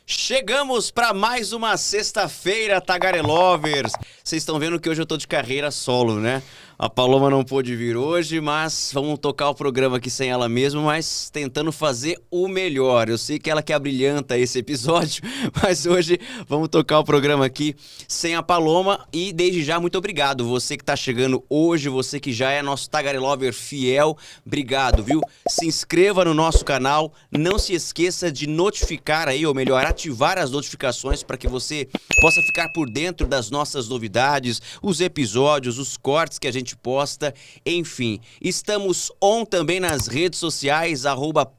Chegamos para mais uma sexta-feira, Tagarelovers. Vocês estão vendo que hoje eu tô de carreira solo, né? A Paloma não pôde vir hoje, mas vamos tocar o programa aqui sem ela mesmo, mas tentando fazer o melhor. Eu sei que ela que abrilhanta esse episódio, mas hoje vamos tocar o programa aqui sem a Paloma. E desde já, muito obrigado. Você que tá chegando hoje, você que já é nosso Tagarelover fiel, obrigado, viu? Se inscreva no nosso canal, não se esqueça de notificar aí, ou melhor, ativar as notificações para que você possa ficar por dentro das nossas novidades, os episódios, os cortes que a gente posta, enfim. Estamos também nas redes sociais,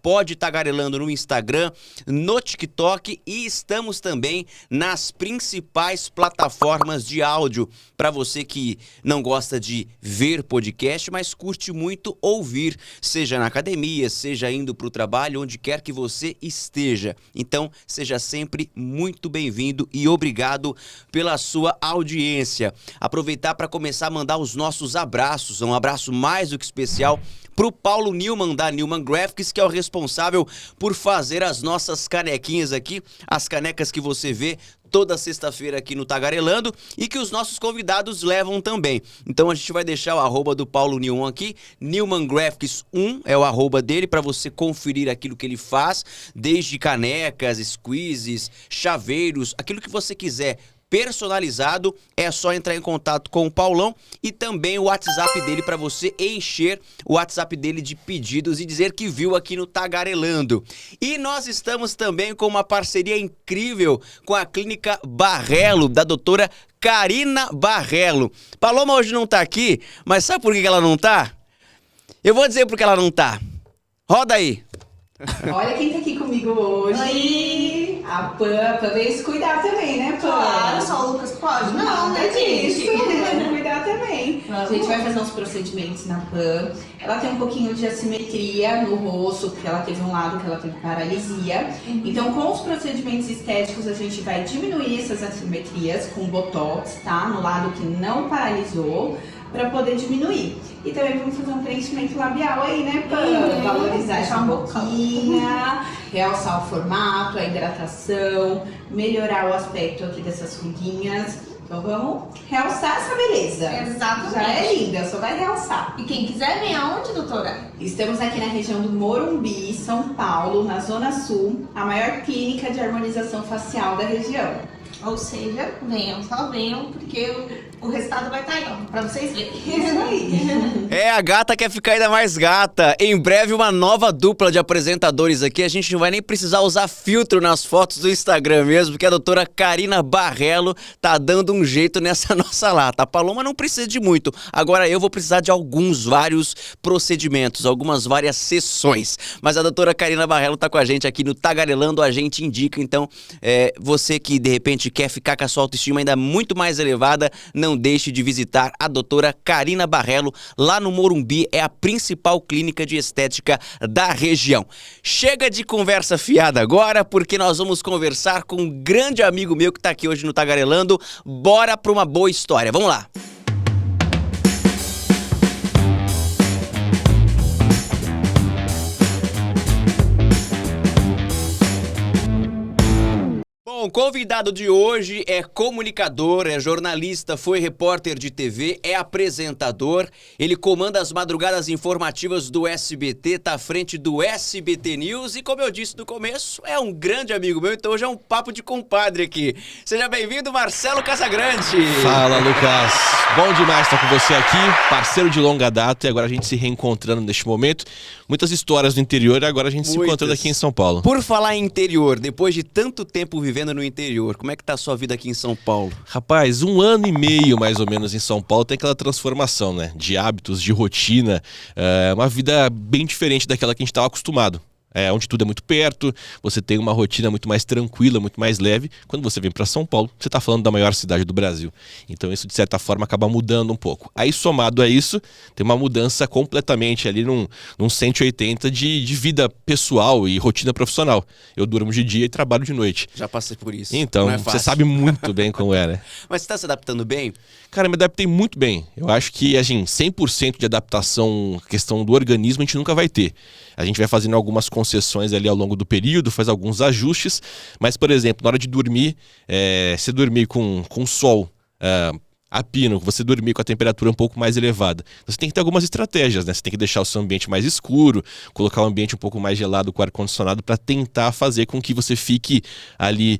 @podtagarelando no Instagram, no TikTok, e estamos também nas principais plataformas de áudio, para você que não gosta de ver podcast, mas curte muito ouvir, seja na academia, seja indo para o trabalho, onde quer que você esteja. Então, seja sempre muito bem-vindo e obrigado pela sua audiência. Aproveitar para começar a mandar os nossos abraços, um abraço mais do que especial pro Paulo Newman, da Newman Graphics, que é o responsável por fazer as nossas canequinhas aqui, as canecas que você vê toda sexta-feira aqui no Tagarelando e que os nossos convidados levam também. Então a gente vai deixar o arroba do Paulo Newman aqui, Newman Graphics 1 é o arroba dele, para você conferir aquilo que ele faz, desde canecas, squeezes, chaveiros, aquilo que você quiser personalizado, é só entrar em contato com o Paulão, e também o WhatsApp dele para você encher o WhatsApp dele de pedidos e dizer que viu aqui no Tagarelando. E nós estamos também com uma parceria incrível com a Clínica Barrelo, da doutora Karina Barrelo. Paloma hoje não tá aqui, mas sabe por que ela não tá? Eu vou dizer por que ela não tá. Roda aí. Olha quem tá aqui comigo hoje. Oi. A Pam veio se cuidar também, né, Pam? Claro, só o Lucas pode? Não, né, disso. gente? Vamos cuidar também. Vamos. A gente vai fazer uns procedimentos na Pam. Ela tem um pouquinho de assimetria no rosto, porque ela teve um lado que ela teve paralisia. Então, com os procedimentos estéticos, a gente vai diminuir essas assimetrias com botox, tá? No lado que não paralisou, para poder diminuir. E também vamos fazer um preenchimento labial aí, né, Pam? Valorizar essa boquinha, realçar o formato, a hidratação, melhorar o aspecto aqui dessas ruguinhas. Então vamos realçar essa beleza. Exatamente. Já é linda, só vai realçar. E quem quiser, vem aonde, doutora? Estamos aqui na região do Morumbi, São Paulo, na Zona Sul, a maior clínica de harmonização facial da região. Ou seja, venham, só venham, porque o resultado vai estar aí, ó, pra vocês verem. Isso aí. É, a gata quer ficar ainda mais gata. Em breve, uma nova dupla de apresentadores aqui. A gente não vai nem precisar usar filtro nas fotos do Instagram mesmo, porque a doutora Karina Barrelo tá dando um jeito nessa nossa lata. A Paloma não precisa de muito. Agora eu vou precisar de vários procedimentos, várias sessões. Mas a doutora Karina Barrelo tá com a gente aqui no Tagarelando, a gente indica. Então, você que de repente quer ficar com a sua autoestima ainda muito mais elevada, não deixe de visitar a doutora Karina Barrelo lá no Morumbi, é a principal clínica de estética da região. Chega de conversa fiada agora, porque nós vamos conversar com um grande amigo meu que tá aqui hoje no Tagarelando. Bora para uma boa história, vamos lá! Bom, o convidado de hoje é comunicador, é jornalista, foi repórter de TV, é apresentador, ele comanda as madrugadas informativas do SBT, tá à frente do SBT News e, como eu disse no começo, é um grande amigo meu, então hoje é um papo de compadre aqui. Seja bem-vindo, Marcelo Casagrande. Fala, Lucas. Bom demais estar com você aqui, parceiro de longa data, e agora a gente se reencontrando neste momento. Muitas histórias do interior e agora a gente se encontrando aqui em São Paulo. Por falar em interior, depois de tanto tempo vivendo no interior, como é que tá a sua vida aqui em São Paulo? Rapaz, 1 ano e meio mais ou menos em São Paulo tem aquela transformação, né? De hábitos, de rotina, uma vida bem diferente daquela que a gente estava acostumado. Onde tudo é muito perto, você tem uma rotina muito mais tranquila, muito mais leve. Quando você vem para São Paulo, você está falando da maior cidade do Brasil. Então isso, de certa forma, acaba mudando um pouco. Aí, somado a isso, tem uma mudança completamente ali num 180 de vida pessoal e rotina profissional. Eu durmo de dia e trabalho de noite. Já passei por isso. Então, você sabe muito bem como é, né? Mas você está se adaptando bem? Cara, me adaptei muito bem. Eu acho que, assim, 100% de adaptação, questão do organismo, a gente nunca vai ter. A gente vai fazendo algumas concessões ali ao longo do período, faz alguns ajustes, mas, por exemplo, na hora de dormir, se dormir com sol a pino, você dormir com a temperatura um pouco mais elevada. Então, você tem que ter algumas estratégias, né? Você tem que deixar o seu ambiente mais escuro, colocar o ambiente um pouco mais gelado com ar-condicionado para tentar fazer com que você fique ali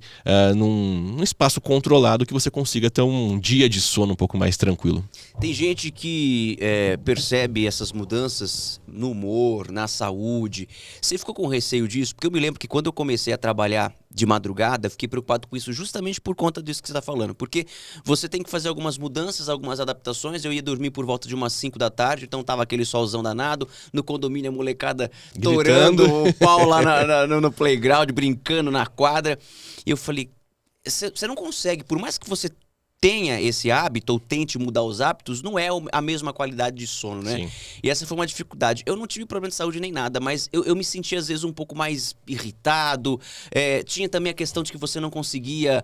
num espaço controlado, que você consiga ter um dia de sono um pouco mais tranquilo. Tem gente que percebe essas mudanças no humor, na saúde. Você ficou com receio disso? Porque eu me lembro que quando eu comecei a trabalhar de madrugada, fiquei preocupado com isso justamente por conta disso que você está falando. Porque você tem que fazer algumas mudanças, algumas adaptações. Eu ia dormir por volta de umas 5 da tarde, então tava aquele solzão danado. No condomínio, a molecada torando o pau lá no playground, brincando na quadra. E eu falei, você não consegue, por mais que você tenha esse hábito ou tente mudar os hábitos, não é a mesma qualidade de sono, né? Sim. E essa foi uma dificuldade. Eu não tive problema de saúde nem nada, mas eu me sentia às vezes um pouco mais irritado. Tinha também a questão de que você não conseguia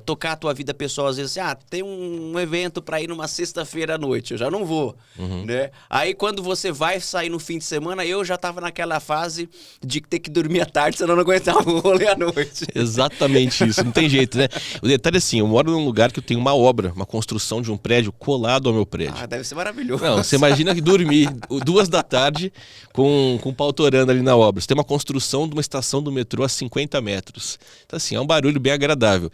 tocar a tua vida pessoal. Às vezes, tem um evento para ir numa sexta-feira à noite, eu já não vou, né? Aí quando você vai sair no fim de semana, eu já tava naquela fase de ter que dormir à tarde, senão eu não aguentava o rolê à noite. Exatamente isso, não tem jeito, né? O detalhe é assim, eu moro num lugar que eu tenho uma obra, uma construção de um prédio colado ao meu prédio. Deve ser maravilhoso. Não, você imagina que dormir 2 da tarde com o pau torando ali na obra. Você tem uma construção de uma estação do metrô a 50 metros. Então assim, é um barulho bem agradável.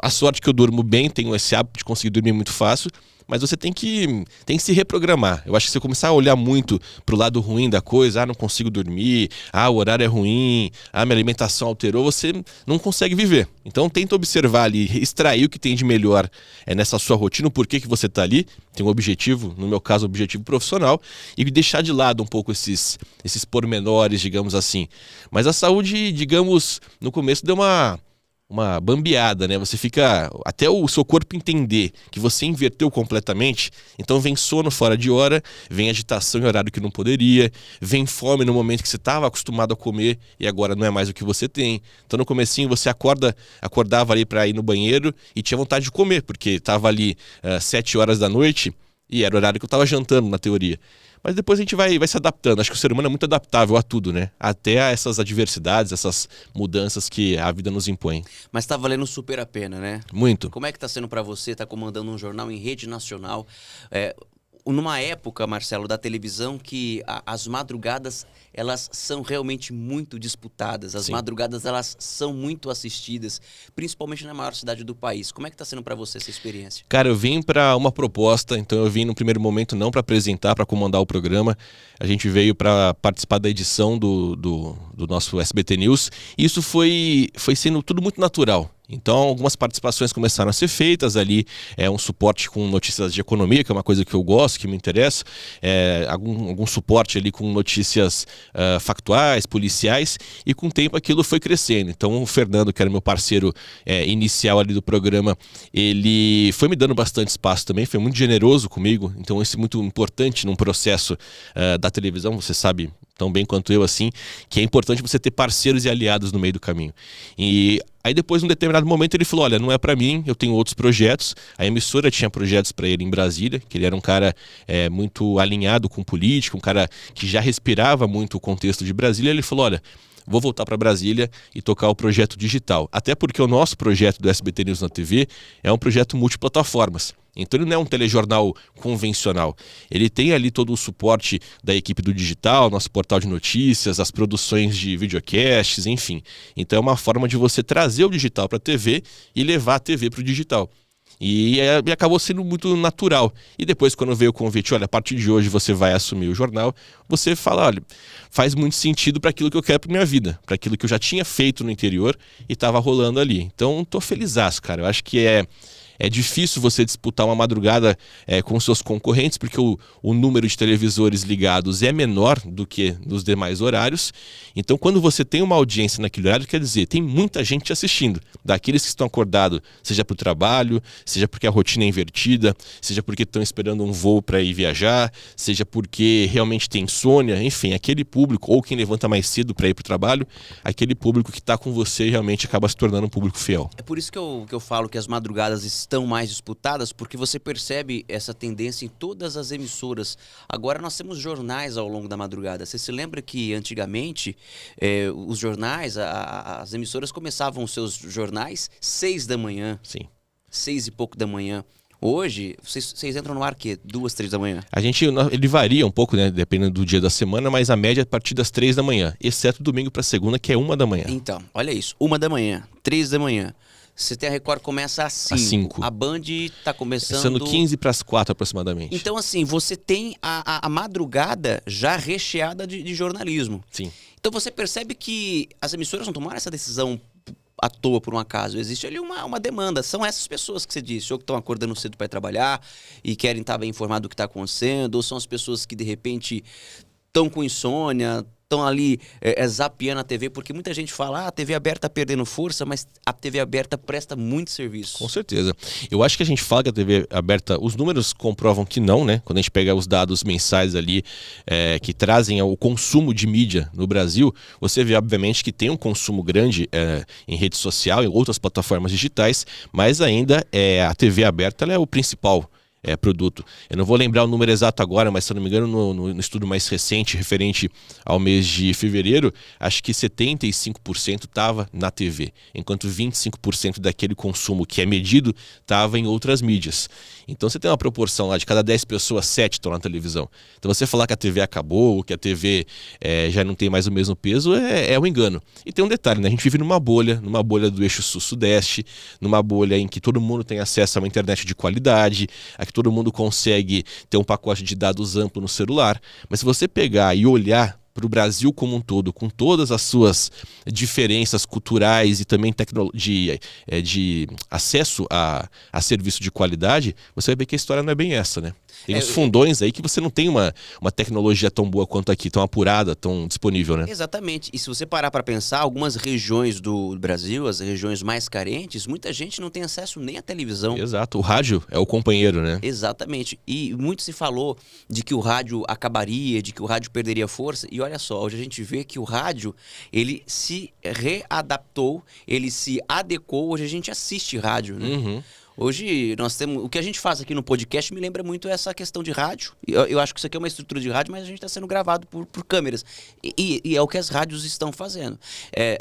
A sorte que eu durmo bem, tenho esse hábito de conseguir dormir muito fácil, mas você tem que se reprogramar. Eu acho que se você começar a olhar muito pro lado ruim da coisa, não consigo dormir, o horário é ruim, minha alimentação alterou, você não consegue viver. Então tenta observar ali, extrair o que tem de melhor nessa sua rotina, o porquê que você tá ali, tem um objetivo, no meu caso, um objetivo profissional, e deixar de lado um pouco esses pormenores, digamos assim. Mas a saúde, digamos, no começo deu uma bambeada, né? Você fica, até o seu corpo entender que você inverteu completamente, então vem sono fora de hora, vem agitação em horário que não poderia, vem fome no momento que você estava acostumado a comer e agora não é mais o que você tem. Então no comecinho você acordava ali para ir no banheiro e tinha vontade de comer, porque estava ali 7 horas da noite e era o horário que eu estava jantando na teoria. Mas depois a gente vai se adaptando. Acho que o ser humano é muito adaptável a tudo, né? Até a essas adversidades, essas mudanças que a vida nos impõe. Mas tá valendo super a pena, né? Muito. Como é que tá sendo pra você? Tá comandando um jornal em rede nacional. Numa época, Marcelo, da televisão que as madrugadas, elas são realmente muito disputadas. As Sim. madrugadas, elas são muito assistidas, principalmente na maior cidade do país. Como é que tá sendo pra você essa experiência? Cara, eu vim para uma proposta, então eu vim no primeiro momento não para apresentar, para comandar o programa. A gente veio para participar da edição do nosso SBT News. E isso foi sendo tudo muito natural. Então, algumas participações começaram a ser feitas ali, um suporte com notícias de economia, que é uma coisa que eu gosto, que me interessa, algum suporte ali com notícias factuais, policiais, e com o tempo aquilo foi crescendo. Então, o Fernando, que era meu parceiro inicial ali do programa, ele foi me dando bastante espaço também, foi muito generoso comigo, então isso é muito importante num processo da televisão, você sabe tão bem quanto eu, assim, que é importante você ter parceiros e aliados no meio do caminho. E aí depois, num determinado momento, ele falou, olha, não é pra mim, eu tenho outros projetos. A emissora tinha projetos pra ele em Brasília, que ele era um cara muito alinhado com política, um cara que já respirava muito o contexto de Brasília. Ele falou, olha, vou voltar para Brasília e tocar o projeto digital. Até porque o nosso projeto do SBT News na TV é um projeto multiplataformas. Então ele não é um telejornal convencional. Ele tem ali todo o suporte da equipe do digital, nosso portal de notícias, as produções de videocasts, enfim. Então é uma forma de você trazer o digital para a TV e levar a TV para o digital. E acabou sendo muito natural. E depois, quando veio o convite, olha, a partir de hoje você vai assumir o jornal, você fala, olha, faz muito sentido para aquilo que eu quero para minha vida, para aquilo que eu já tinha feito no interior e estava rolando ali. Então, tô felizaço, cara. Eu acho que é difícil você disputar uma madrugada com seus concorrentes, porque o número de televisores ligados é menor do que nos demais horários. Então, quando você tem uma audiência naquele horário, quer dizer, tem muita gente te assistindo. Daqueles que estão acordados, seja para o trabalho, seja porque a rotina é invertida, seja porque estão esperando um voo para ir viajar, seja porque realmente tem insônia, enfim, aquele público, ou quem levanta mais cedo para ir para o trabalho, aquele público que está com você realmente acaba se tornando um público fiel. É por isso que eu falo que as madrugadas estão mais disputadas porque você percebe essa tendência em todas as emissoras. Agora nós temos jornais ao longo da madrugada. Você se lembra que antigamente os jornais, as emissoras começavam os seus jornais 6 da manhã. Sim. 6 e pouco da manhã. Hoje, vocês entram no ar o quê? 2, 3 da manhã? Ele varia um pouco, né? Dependendo do dia da semana, mas a média é a partir das 3 da manhã. Exceto domingo para segunda, que é 1 da manhã. Então, olha isso. 1 da manhã, 3 da manhã. CT Record começa às 5. Às 5. A Band tá começando... Sendo 15 para as 4 aproximadamente. Então, assim, você tem a madrugada já recheada de jornalismo. Sim. Então, você percebe que as emissoras não tomaram essa decisão à toa, por um acaso. Existe ali uma demanda. São essas pessoas que você disse, ou que estão acordando cedo para ir trabalhar e querem estar bem informados do que está acontecendo, ou são as pessoas que, de repente, estão com insônia, estão ali zapeando a TV, porque muita gente fala, a TV aberta está perdendo força, mas a TV aberta presta muito serviço. Com certeza. Eu acho que a gente fala que a TV aberta, os números comprovam que não, né? Quando a gente pega os dados mensais ali que trazem o consumo de mídia no Brasil, você vê, obviamente, que tem um consumo grande em rede social, em outras plataformas digitais, mas ainda a TV aberta ela é o principal produto. Eu não vou lembrar o número exato agora, mas se eu não me engano, no estudo mais recente, referente ao mês de fevereiro, acho que 75% estava na TV, enquanto 25% daquele consumo que é medido estava em outras mídias. Então você tem uma proporção lá de cada 10 pessoas, 7 estão na televisão. Então você falar que a TV acabou, que a TV já não tem mais o mesmo peso, é um engano. E tem um detalhe, né? A gente vive numa bolha do eixo sul-sudeste, numa bolha em que todo mundo tem acesso a uma internet de qualidade, a que todo mundo consegue ter um pacote de dados amplo no celular. Mas se você pegar e olhar para o Brasil como um todo, com todas as suas diferenças culturais e também de acesso a serviço de qualidade, você vai ver que a história não é bem essa, né? Tem uns fundões aí que você não tem uma tecnologia tão boa quanto aqui, tão apurada, tão disponível, né? Exatamente. E se você parar para pensar, algumas regiões do Brasil, as regiões mais carentes, muita gente não tem acesso nem à televisão. Exato. O rádio é o companheiro, né? Exatamente. E muito se falou de que o rádio acabaria, de que o rádio perderia força. E olha só, hoje a gente vê que o rádio, ele se readaptou, ele se adequou. Hoje a gente assiste rádio, né? Uhum. Hoje nós temos... O que a gente faz aqui no podcast me lembra muito essa questão de rádio. Eu acho que isso aqui é uma estrutura de rádio, mas a gente está sendo gravado por câmeras. E é o que as rádios estão fazendo.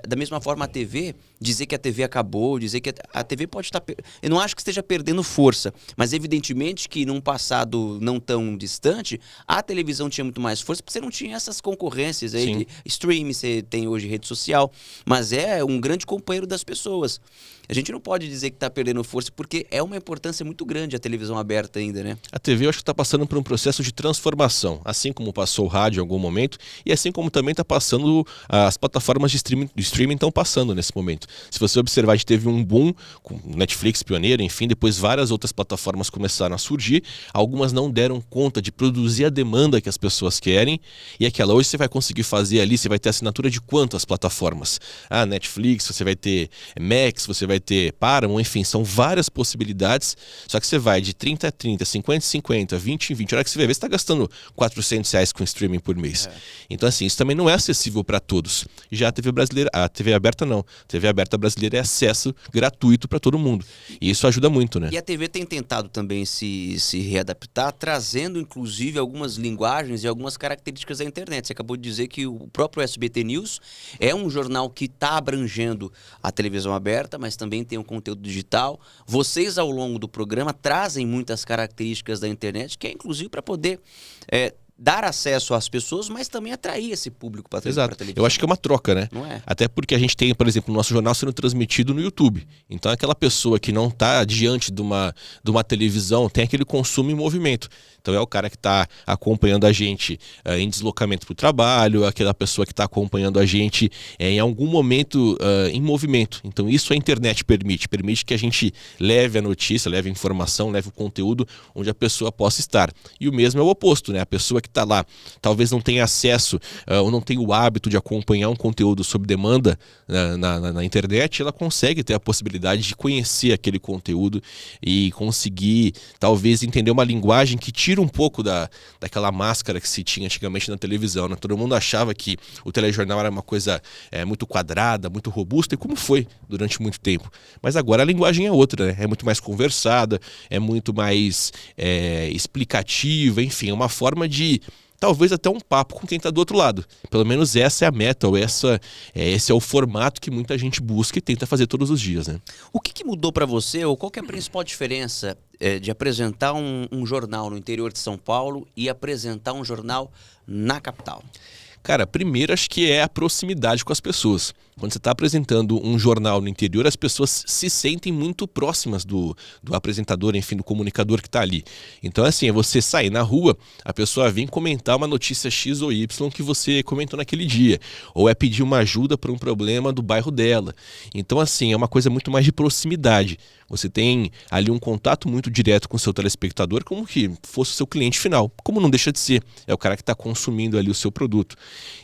Da mesma forma, a TV, dizer que a TV acabou, dizer que a TV pode estar... Eu não acho que esteja perdendo força, mas evidentemente que num passado não tão distante, a televisão tinha muito mais força, porque você não tinha essas concorrências aí de streaming, você tem hoje rede social, mas é um grande companheiro das pessoas. A gente não pode dizer que está perdendo força, porque é uma importância muito grande a televisão aberta ainda, né? A TV eu acho que está passando por um processo de transformação, assim como passou o rádio em algum momento, e assim como também está passando as plataformas de streaming estão passando nesse momento. Se você observar, a gente teve um boom com Netflix pioneiro, enfim, depois várias outras plataformas começaram a surgir, algumas não deram conta de produzir a demanda que as pessoas querem, e aquela hoje você vai conseguir fazer ali, você vai ter assinatura de quantas plataformas? Netflix, você vai ter Max, você vai ter Paramount, enfim, são várias possibilidades, só que você vai de 30 a 30, 50 a 50, 20 a 20, a hora que você vai ver, você está gastando R$400 com streaming por mês. Então, assim, isso também não é acessível para todos. Já a TV brasileira, a TV aberta não. A TV aberta brasileira é acesso gratuito para todo mundo. E isso ajuda muito, né? E a TV tem tentado também se readaptar, trazendo, inclusive, algumas linguagens e algumas características da internet. Você acabou de dizer que o próprio SBT News é um jornal que está abrangendo a televisão aberta, mas também tem um conteúdo digital. Vocês, ao longo do programa, trazem muitas características da internet, que é inclusive para poder dar acesso às pessoas, mas também atrair esse público para a televisão. Eu acho que é uma troca, né? Não é? Até porque a gente tem, por exemplo, o nosso jornal sendo transmitido no YouTube. Então aquela pessoa que não está diante de uma televisão tem aquele consumo em movimento. Então é o cara que está acompanhando a gente em deslocamento para o trabalho, aquela pessoa que está acompanhando a gente em algum momento em movimento. Então isso a internet permite que a gente leve a notícia, leve a informação, leve o conteúdo onde a pessoa possa estar. E o mesmo é o oposto, né? A pessoa que está lá talvez não tenha acesso ou não tenha o hábito de acompanhar um conteúdo sob demanda na internet, ela consegue ter a possibilidade de conhecer aquele conteúdo e conseguir talvez entender uma linguagem que tira um pouco daquela máscara que se tinha antigamente na televisão, né? Todo mundo achava que o telejornal era uma coisa muito quadrada, muito robusta, e como foi durante muito tempo. Mas agora a linguagem é outra, né? É muito mais conversada, é muito mais explicativa, enfim, é uma forma de talvez até um papo com quem está do outro lado. Pelo menos essa é a meta, ou esse é o formato que muita gente busca e tenta fazer todos os dias, né? O que mudou para você, ou qual que é a principal diferença de apresentar um jornal no interior de São Paulo e apresentar um jornal na capital? Cara, primeiro acho que é a proximidade com as pessoas. Quando você está apresentando um jornal no interior, as pessoas se sentem muito próximas do apresentador, enfim, do comunicador que está ali. Então, assim, é você sair na rua, a pessoa vem comentar uma notícia X ou Y que você comentou naquele dia. Ou é pedir uma ajuda para um problema do bairro dela. Então, assim, é uma coisa muito mais de proximidade. Você tem ali um contato muito direto com o seu telespectador, como que fosse o seu cliente final. Como não deixa de ser. É o cara que está consumindo ali o seu produto.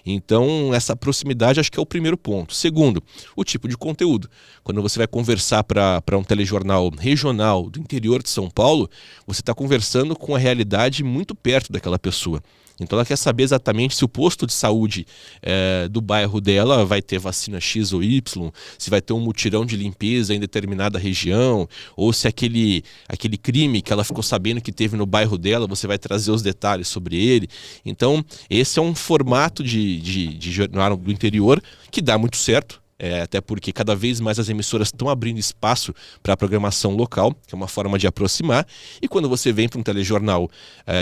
Então, essa proximidade acho que é o primeiro ponto. Segundo, o tipo de conteúdo. Quando você vai conversar para um telejornal regional do interior de São Paulo, você está conversando com a realidade muito perto daquela pessoa. Então ela quer saber exatamente se o posto de saúde do bairro dela vai ter vacina X ou Y, se vai ter um mutirão de limpeza em determinada região, ou se aquele crime que ela ficou sabendo que teve no bairro dela, você vai trazer os detalhes sobre ele. Então esse é um formato de jornal do interior que dá muito certo. Até porque cada vez mais as emissoras estão abrindo espaço para a programação local, que é uma forma de aproximar. E quando você vem para um telejornal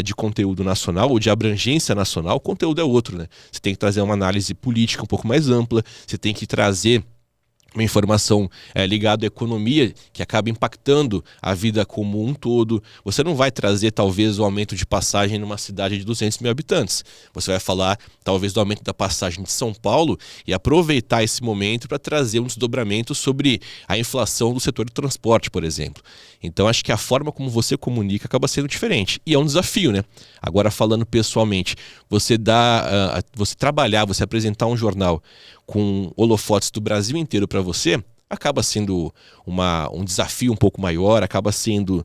de conteúdo nacional ou de abrangência nacional, o conteúdo é outro, né? Você tem que trazer uma análise política um pouco mais ampla, você tem que trazer uma informação ligada à economia que acaba impactando a vida como um todo. Você não vai trazer talvez o aumento de passagem numa cidade de 200 mil habitantes. Você vai falar talvez do aumento da passagem de São Paulo e aproveitar esse momento para trazer um desdobramento sobre a inflação do setor do transporte, por exemplo. Então acho que a forma como você comunica acaba sendo diferente. E é um desafio, né? Agora falando pessoalmente, você trabalhar, você apresentar um jornal com holofotes do Brasil inteiro para você, acaba sendo um desafio um pouco maior, acaba sendo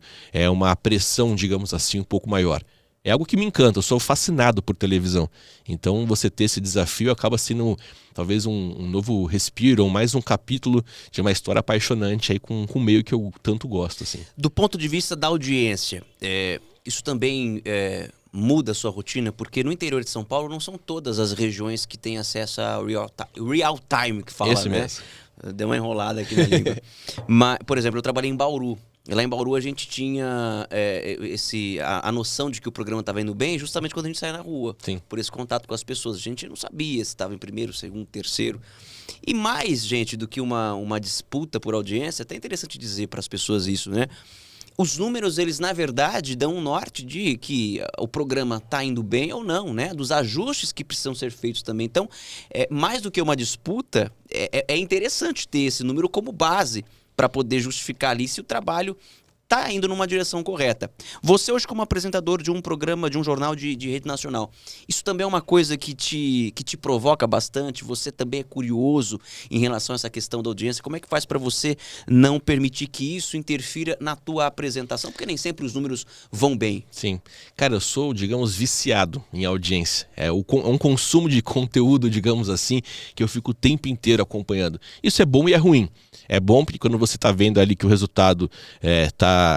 uma pressão, digamos assim, um pouco maior. É algo que me encanta, eu sou fascinado por televisão. Então você ter esse desafio acaba sendo talvez um novo respiro, ou mais um capítulo de uma história apaixonante aí com o meio que eu tanto gosto, assim. Do ponto de vista da audiência, isso também muda a sua rotina? Porque no interior de São Paulo não são todas as regiões que têm acesso a real time, que fala, Esse né? mesmo. Deu uma enrolada aqui na língua. Mas, por exemplo, eu trabalhei em Bauru. E lá em Bauru a gente tinha a noção de que o programa estava indo bem justamente quando a gente saía na rua. Sim. Por esse contato com as pessoas. A gente não sabia se estava em primeiro, segundo, terceiro. E mais, gente, do que uma disputa por audiência, é até interessante dizer para as pessoas isso, né? Os números, eles, na verdade, dão um norte de que o programa está indo bem ou não, né? Dos ajustes que precisam ser feitos também. Então, mais do que uma disputa, é interessante ter esse número como base para poder justificar ali se o trabalho está indo numa direção correta. Você hoje como apresentador de um programa, de um jornal de rede nacional, isso também é uma coisa que te provoca bastante? Você também é curioso em relação a essa questão da audiência? Como é que faz para você não permitir que isso interfira na tua apresentação? Porque nem sempre os números vão bem. Sim. Cara, eu sou, digamos, viciado em audiência. É um consumo de conteúdo, digamos assim, que eu fico o tempo inteiro acompanhando. Isso é bom e é ruim. É bom porque quando você está vendo ali que o resultado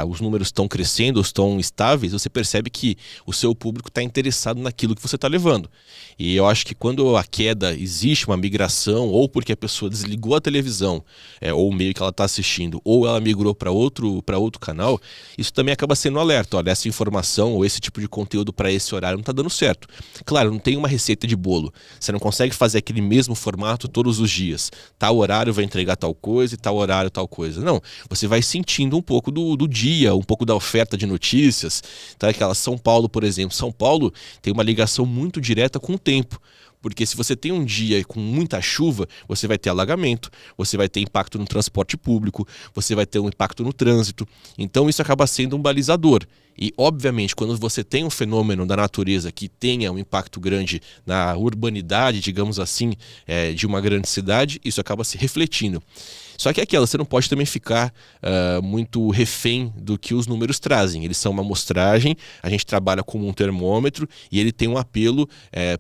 os números estão crescendo, estão estáveis, você percebe que o seu público está interessado naquilo que você está levando. E eu acho que quando a queda existe, uma migração, ou porque a pessoa desligou a televisão, ou o meio que ela está assistindo, ou ela migrou para outro canal, isso também acaba sendo um alerta. Olha, essa informação ou esse tipo de conteúdo para esse horário não está dando certo. Claro, não tem uma receita de bolo. Você não consegue fazer aquele mesmo formato todos os dias. Tal horário vai entregar tal coisa e tal horário tal coisa. Não, você vai sentindo um pouco do dia, um pouco da oferta de notícias. Então, aquela São Paulo, por exemplo. São Paulo tem uma ligação muito direta com o tempo. Porque se você tem um dia com muita chuva, você vai ter alagamento, você vai ter impacto no transporte público, você vai ter um impacto no trânsito. Então isso acaba sendo um balizador. E, obviamente, quando você tem um fenômeno da natureza que tenha um impacto grande na urbanidade, digamos assim, de uma grande cidade, isso acaba se refletindo. Só que você não pode também ficar muito refém do que os números trazem. Eles são uma amostragem, a gente trabalha como um termômetro e ele tem um apelo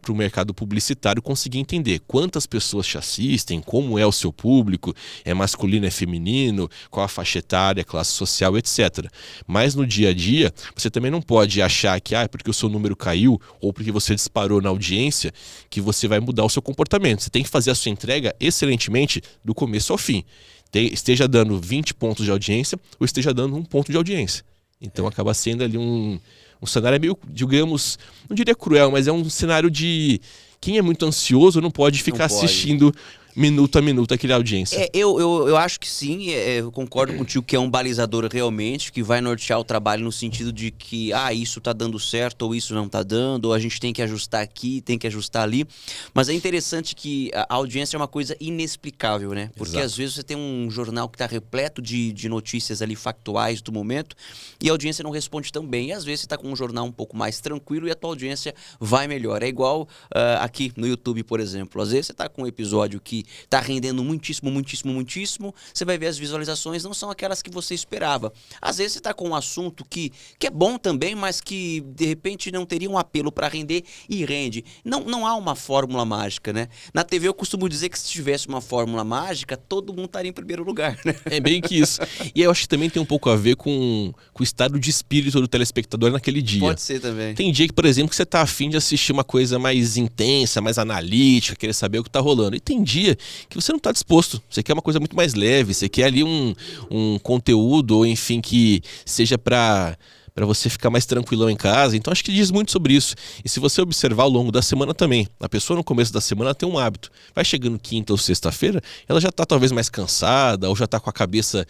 para o mercado publicitário conseguir entender quantas pessoas te assistem, como é o seu público, é masculino, é feminino, qual a faixa etária, classe social, etc. Mas no dia a dia, você também não pode achar que porque o seu número caiu ou porque você disparou na audiência, que você vai mudar o seu comportamento. Você tem que fazer a sua entrega excelentemente do começo ao fim. Esteja dando 20 pontos de audiência ou esteja dando 1 ponto de audiência. Então acaba sendo ali um cenário meio, digamos, não diria cruel, mas é um cenário de quem é muito ansioso não pode ficar assistindo minuto a minuto aquela audiência. Eu acho que sim, eu concordo contigo que é um balizador realmente, que vai nortear o trabalho no sentido de que, isso tá dando certo, ou isso não tá dando, ou a gente tem que ajustar aqui, tem que ajustar ali. Mas é interessante que a audiência é uma coisa inexplicável, né? Porque Exato. às vezes você tem um jornal que tá repleto de notícias ali factuais do momento, e a audiência não responde tão bem. E às vezes você tá com um jornal um pouco mais tranquilo e a tua audiência vai melhor. É igual aqui no YouTube, por exemplo. Às vezes você tá com um episódio que tá rendendo muitíssimo, você vai ver as visualizações não são aquelas que você esperava. Às vezes você tá com um assunto que é bom também, mas que de repente não teria um apelo para render e rende. Não há uma fórmula mágica, né? Na TV eu costumo dizer que se tivesse uma fórmula mágica, todo mundo estaria em primeiro lugar, né? É bem que isso. E eu acho que também tem um pouco a ver com o estado de espírito do telespectador naquele dia. Pode ser também. Tem dia que, por exemplo, que você tá afim de assistir uma coisa mais intensa, mais analítica, querer saber o que tá rolando. E tem dia que você não tá disposto. Você quer uma coisa muito mais leve, você quer ali um conteúdo, ou enfim, que seja para você ficar mais tranquilão em casa. Então acho que diz muito sobre isso. E se você observar ao longo da semana também, a pessoa no começo da semana tem um hábito. Vai chegando quinta ou sexta-feira, ela já tá talvez mais cansada, ou já tá com a cabeça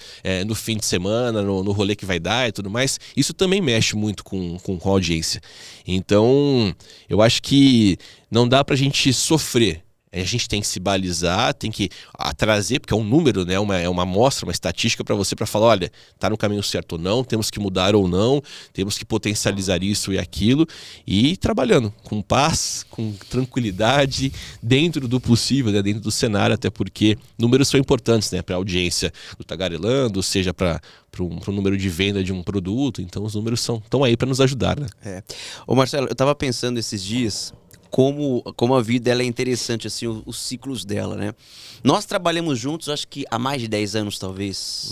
no fim de semana, no rolê que vai dar e tudo mais. Isso também mexe muito com a audiência. Então eu acho que não dá pra gente sofrer. A gente tem que se balizar, tem que trazer, porque é um número, né? É uma amostra, uma estatística para você, para falar, olha, tá no caminho certo ou não, temos que mudar ou não, temos que potencializar isso e aquilo, e ir trabalhando com paz, com tranquilidade, dentro do possível, né? Dentro do cenário, até porque números são importantes, né? Para a audiência do Tagarelando, seja para um número de venda de um produto, então os números estão aí para nos ajudar, né? Ô Marcelo, eu tava pensando esses dias como a vida ela é interessante, assim, os ciclos dela, né? Nós trabalhamos juntos, acho que há mais de 10 anos, talvez.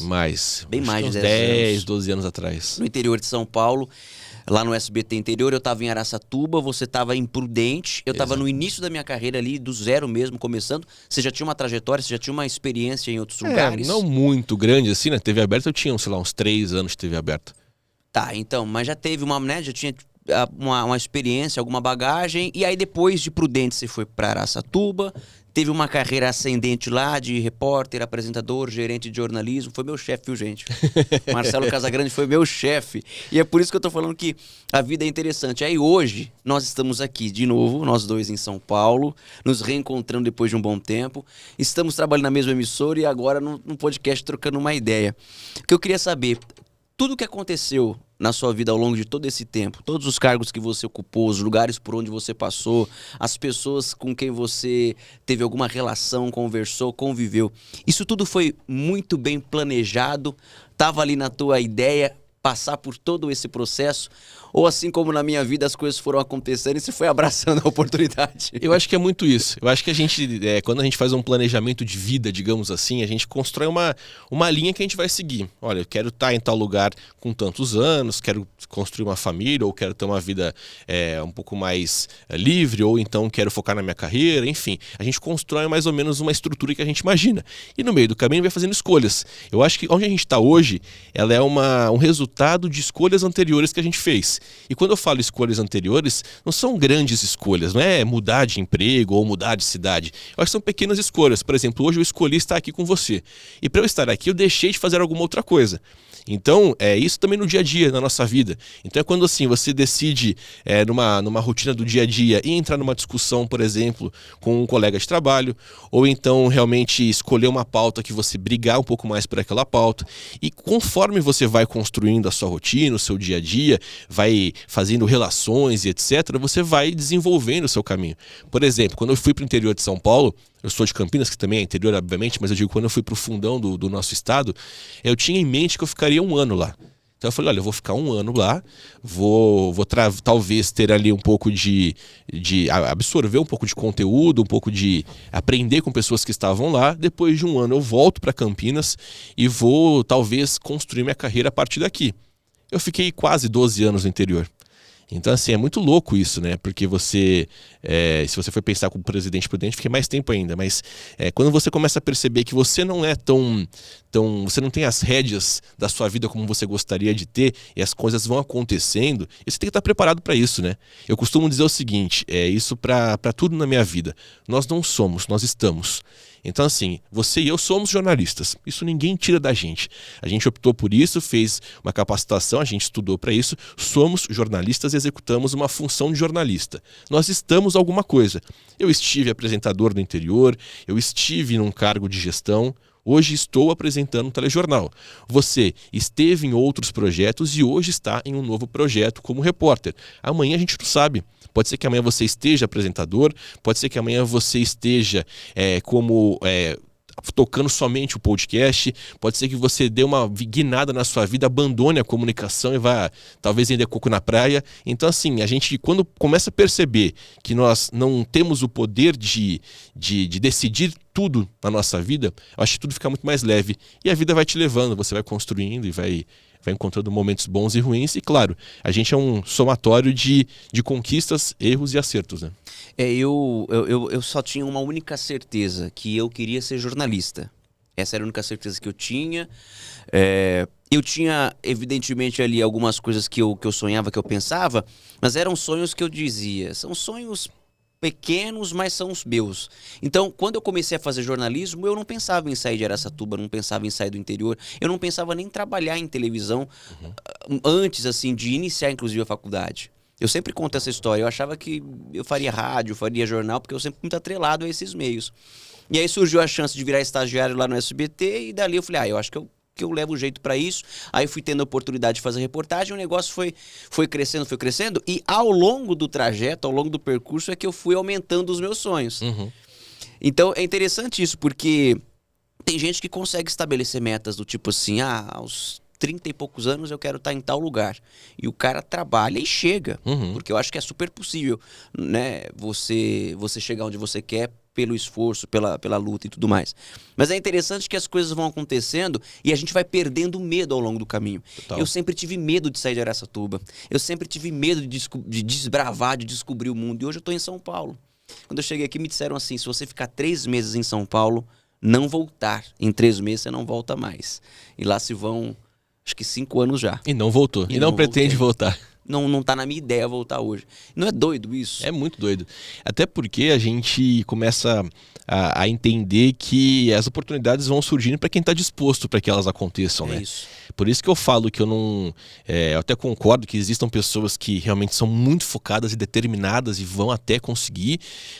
Bem mais de 10 10, anos. 12 anos atrás. No interior de São Paulo, lá no SBT interior, eu tava em Araçatuba, você tava em Prudente, eu tava no início da minha carreira ali, do zero mesmo, começando. Você já tinha uma trajetória, você já tinha uma experiência em outros lugares? Não muito grande assim, né? TV aberta eu tinha, sei lá, uns 3 anos de TV aberta. Tá, então, mas já teve já tinha uma experiência, alguma bagagem, e aí depois de Prudente você foi para Araçatuba, teve uma carreira ascendente lá de repórter, apresentador, gerente de jornalismo, foi meu chefe, viu, gente? Marcelo Casagrande foi meu chefe, e é por isso que eu tô falando que a vida é interessante. Aí hoje, nós estamos aqui de novo, nós dois em São Paulo, nos reencontrando depois de um bom tempo, estamos trabalhando na mesma emissora e agora num podcast trocando uma ideia. O que eu queria saber, tudo o que aconteceu na sua vida ao longo de todo esse tempo, todos os cargos que você ocupou, os lugares por onde você passou, as pessoas com quem você teve alguma relação, conversou, conviveu, isso tudo foi muito bem planejado? Estava ali na tua ideia passar por todo esse processo? Ou assim como na minha vida as coisas foram acontecendo e você foi abraçando a oportunidade? Eu acho que é muito isso. Eu acho que a gente, quando a gente faz um planejamento de vida, digamos assim, a gente constrói uma linha que a gente vai seguir. Olha, eu quero estar em tal lugar com tantos anos, quero construir uma família, ou quero ter uma vida um pouco mais livre, ou então quero focar na minha carreira, enfim. A gente constrói mais ou menos uma estrutura que a gente imagina. E no meio do caminho vai fazendo escolhas. Eu acho que onde a gente está hoje, ela é um resultado de escolhas anteriores que a gente fez. E quando eu falo escolhas anteriores, não são grandes escolhas, não é mudar de emprego ou mudar de cidade. Eu acho que são pequenas escolhas. Por exemplo, hoje eu escolhi estar aqui com você. E para eu estar aqui, eu deixei de fazer alguma outra coisa. Então, isso também no dia a dia, na nossa vida. Então é quando assim, você decide numa rotina do dia a dia e entrar numa discussão, por exemplo, com um colega de trabalho, ou então realmente escolher uma pauta que você brigar um pouco mais por aquela pauta. E conforme você vai construindo a sua rotina, o seu dia a dia, vai fazendo relações e etc., você vai desenvolvendo o seu caminho. Por exemplo, quando eu fui para o interior de São Paulo, eu sou de Campinas, que também é interior, obviamente, mas eu digo, quando eu fui para o fundão do nosso estado, eu tinha em mente que eu ficaria 1 ano lá. Então eu falei, olha, eu vou ficar 1 ano lá, talvez ter ali um pouco de absorver um pouco de conteúdo, um pouco de aprender com pessoas que estavam lá. Depois de 1 ano eu volto para Campinas e vou talvez construir minha carreira a partir daqui. Eu fiquei quase 12 anos no interior. Então, assim, é muito louco isso, né? Porque você, se você for pensar como presidente prudente, fica mais tempo ainda. Mas quando você começa a perceber que você não é você não tem as rédeas da sua vida como você gostaria de ter, e as coisas vão acontecendo, e você tem que estar preparado para isso, né? Eu costumo dizer o seguinte, isso para tudo na minha vida. Nós não somos, nós estamos. Então, assim, você e eu somos jornalistas. Isso ninguém tira da gente. A gente optou por isso, fez uma capacitação, a gente estudou para isso. Somos jornalistas e executamos uma função de jornalista. Nós estamos alguma coisa. Eu estive apresentador do interior, eu estive num cargo de gestão. Hoje estou apresentando um telejornal. Você esteve em outros projetos e hoje está em um novo projeto como repórter. Amanhã a gente não sabe. Pode ser que amanhã você esteja apresentador, pode ser que amanhã você esteja tocando somente o podcast, pode ser que você dê uma guinada na sua vida, abandone a comunicação e vá talvez vender coco na praia. Então, assim, a gente, quando começa a perceber que nós não temos o poder de decidir tudo na nossa vida, eu acho que tudo fica muito mais leve e a vida vai te levando, você vai construindo e vai encontrando momentos bons e ruins. E claro, a gente é um somatório de conquistas, erros e acertos, né? Eu só tinha uma única certeza, que eu queria ser jornalista. Essa era a única certeza que eu tinha. Eu tinha, evidentemente, ali algumas coisas que eu sonhava, que eu pensava, mas eram sonhos que eu dizia, são sonhos pequenos, mas são os meus. Então, quando eu comecei a fazer jornalismo, eu não pensava em sair de Araçatuba, não pensava em sair do interior, eu não pensava nem em trabalhar em televisão antes, assim, de iniciar, inclusive, a faculdade. Eu sempre conto essa história, eu achava que eu faria rádio, faria jornal, porque eu sempre fui muito atrelado a esses meios. E aí surgiu a chance de virar estagiário lá no SBT, e dali eu falei, eu acho que eu levo o jeito pra isso. Aí fui tendo a oportunidade de fazer reportagem, o negócio foi crescendo, e ao longo do trajeto, ao longo do percurso, é que eu fui aumentando os meus sonhos. Então é interessante isso, porque tem gente que consegue estabelecer metas do tipo assim, aos 30 e poucos anos eu quero estar em tal lugar. E o cara trabalha e chega, porque eu acho que é super possível, né, você chegar onde você quer, pelo esforço, pela luta e tudo mais. Mas é interessante que as coisas vão acontecendo e a gente vai perdendo medo ao longo do caminho. Total. Eu sempre tive medo de sair de Araçatuba. Eu sempre tive medo de desbravar, de descobrir o mundo. E hoje eu estou em São Paulo. Quando eu cheguei aqui, me disseram assim, se você ficar 3 meses em São Paulo, não voltar. Em 3 meses você não volta mais. E lá se vão, acho que 5 anos já. E não voltou. E não pretende voltar. Não tá na minha ideia voltar hoje. Não é doido isso? É muito doido. Até porque a gente começa a entender que as oportunidades vão surgindo para quem está disposto para que elas aconteçam, né? Isso. Por isso que eu falo que eu não... eu até concordo que existam pessoas que realmente são muito focadas e determinadas e vão até conseguir,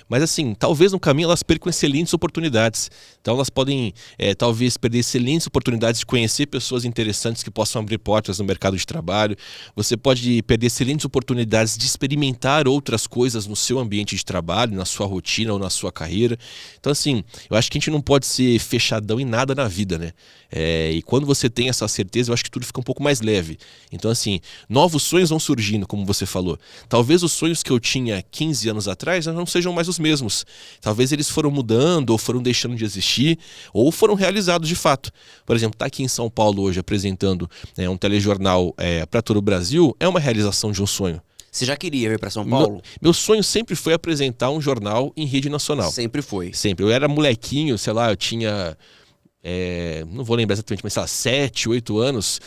mas assim, talvez no caminho elas percam excelentes oportunidades. Então elas podem talvez perder excelentes oportunidades de conhecer pessoas interessantes que possam abrir portas no mercado de trabalho. Você pode perder excelentes oportunidades de experimentar outras coisas no seu ambiente de trabalho, na sua rotina ou na sua carreira. Então assim, eu acho que a gente não pode ser fechadão em nada na vida, né? E quando você tem essa certeza, eu acho que tudo fica um pouco mais leve. Então assim, novos sonhos vão surgindo, como você falou. Talvez os sonhos que eu tinha 15 anos atrás não sejam mais os mesmos. Talvez eles foram mudando, ou foram deixando de existir, ou foram realizados de fato. Por exemplo, estar aqui em São Paulo hoje apresentando um telejornal para todo o Brasil é uma realização de um sonho. Você já queria vir para São Paulo? Meu sonho sempre foi apresentar um jornal em rede nacional. Sempre foi? Sempre. Eu era molequinho, sei lá, eu tinha... não vou lembrar exatamente, mas sei lá, 7, 8 anos,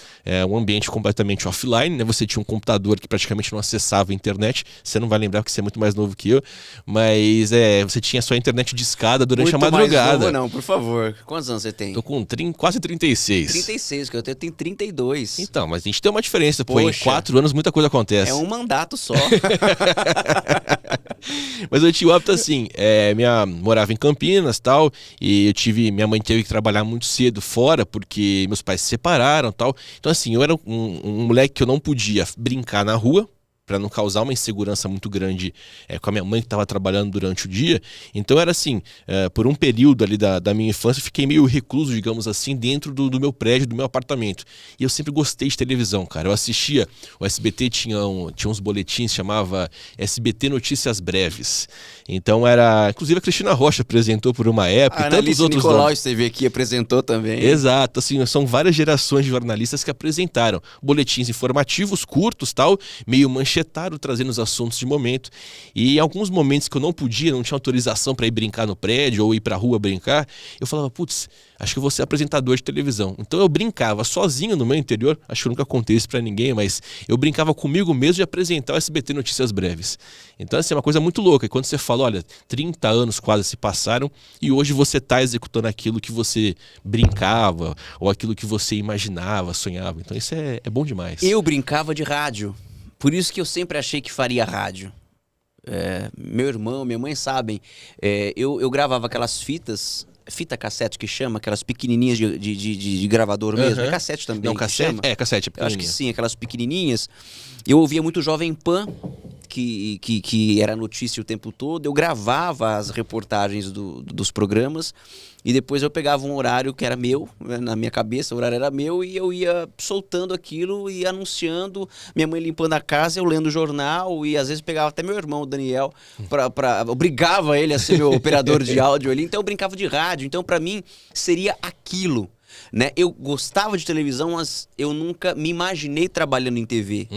um ambiente completamente offline, né? Você tinha um computador que praticamente não acessava a internet, você não vai lembrar porque você é muito mais novo que eu, mas você tinha só a internet discada durante a madrugada. Muito mais novo não, por favor. Quantos anos você tem? Tô com quase 36. 36, que eu tenho 32. Então, mas a gente tem uma diferença, pô, em 4 anos muita coisa acontece. É um mandato só. Mas eu tinha o hábito assim, morava em Campinas e tal, e minha mãe teve que trabalhar muito cedo fora, porque meus pais se separaram e tal. Então assim, eu era um moleque que eu não podia brincar na rua, para não causar uma insegurança muito grande com a minha mãe que estava trabalhando durante o dia. Então era assim, por um período ali da minha infância, eu fiquei meio recluso, digamos assim, dentro do meu prédio, do meu apartamento. E eu sempre gostei de televisão, cara. Eu assistia, o SBT tinha uns boletins, chamava SBT Notícias Breves. Então inclusive a Cristina Rocha apresentou por uma época, A e tantos outros Nicolau nomes. esteve aqui, apresentou também. Exato, assim, são várias gerações de jornalistas que apresentaram boletins informativos, curtos, tal, meio manchetado, trazendo os assuntos de momento. E em alguns momentos que eu não tinha autorização para ir brincar no prédio ou ir pra rua brincar, eu falava, putz, acho que eu vou ser apresentador de televisão. Então eu brincava sozinho no meu interior, acho que nunca contei isso pra ninguém, mas eu brincava comigo mesmo de apresentar o SBT Notícias Breves. Então assim, é uma coisa muito louca. E quando você fala, olha, 30 anos quase se passaram e hoje você tá executando aquilo que você brincava ou aquilo que você imaginava, sonhava. Então isso é bom demais. Eu brincava de rádio. Por isso que eu sempre achei que faria rádio. Meu irmão, minha mãe sabem. Eu gravava aquelas fita cassete que chama, aquelas pequenininhas de gravador mesmo. É cassete também. Não, que cassete? chama? Cassete, é Eu acho pequenininha. que sim, aquelas pequenininhas. Eu ouvia muito Jovem Pan, que era notícia o tempo todo. Eu gravava as reportagens dos programas e depois eu pegava um horário que era meu, na minha cabeça o horário era meu, e eu ia soltando aquilo e anunciando, minha mãe limpando a casa, eu lendo o jornal, e às vezes pegava até meu irmão, o Daniel, obrigava ele a ser meu operador de áudio ali. Então eu brincava de rádio. Então pra mim seria aquilo, né? Eu gostava de televisão, mas eu nunca me imaginei trabalhando em TV.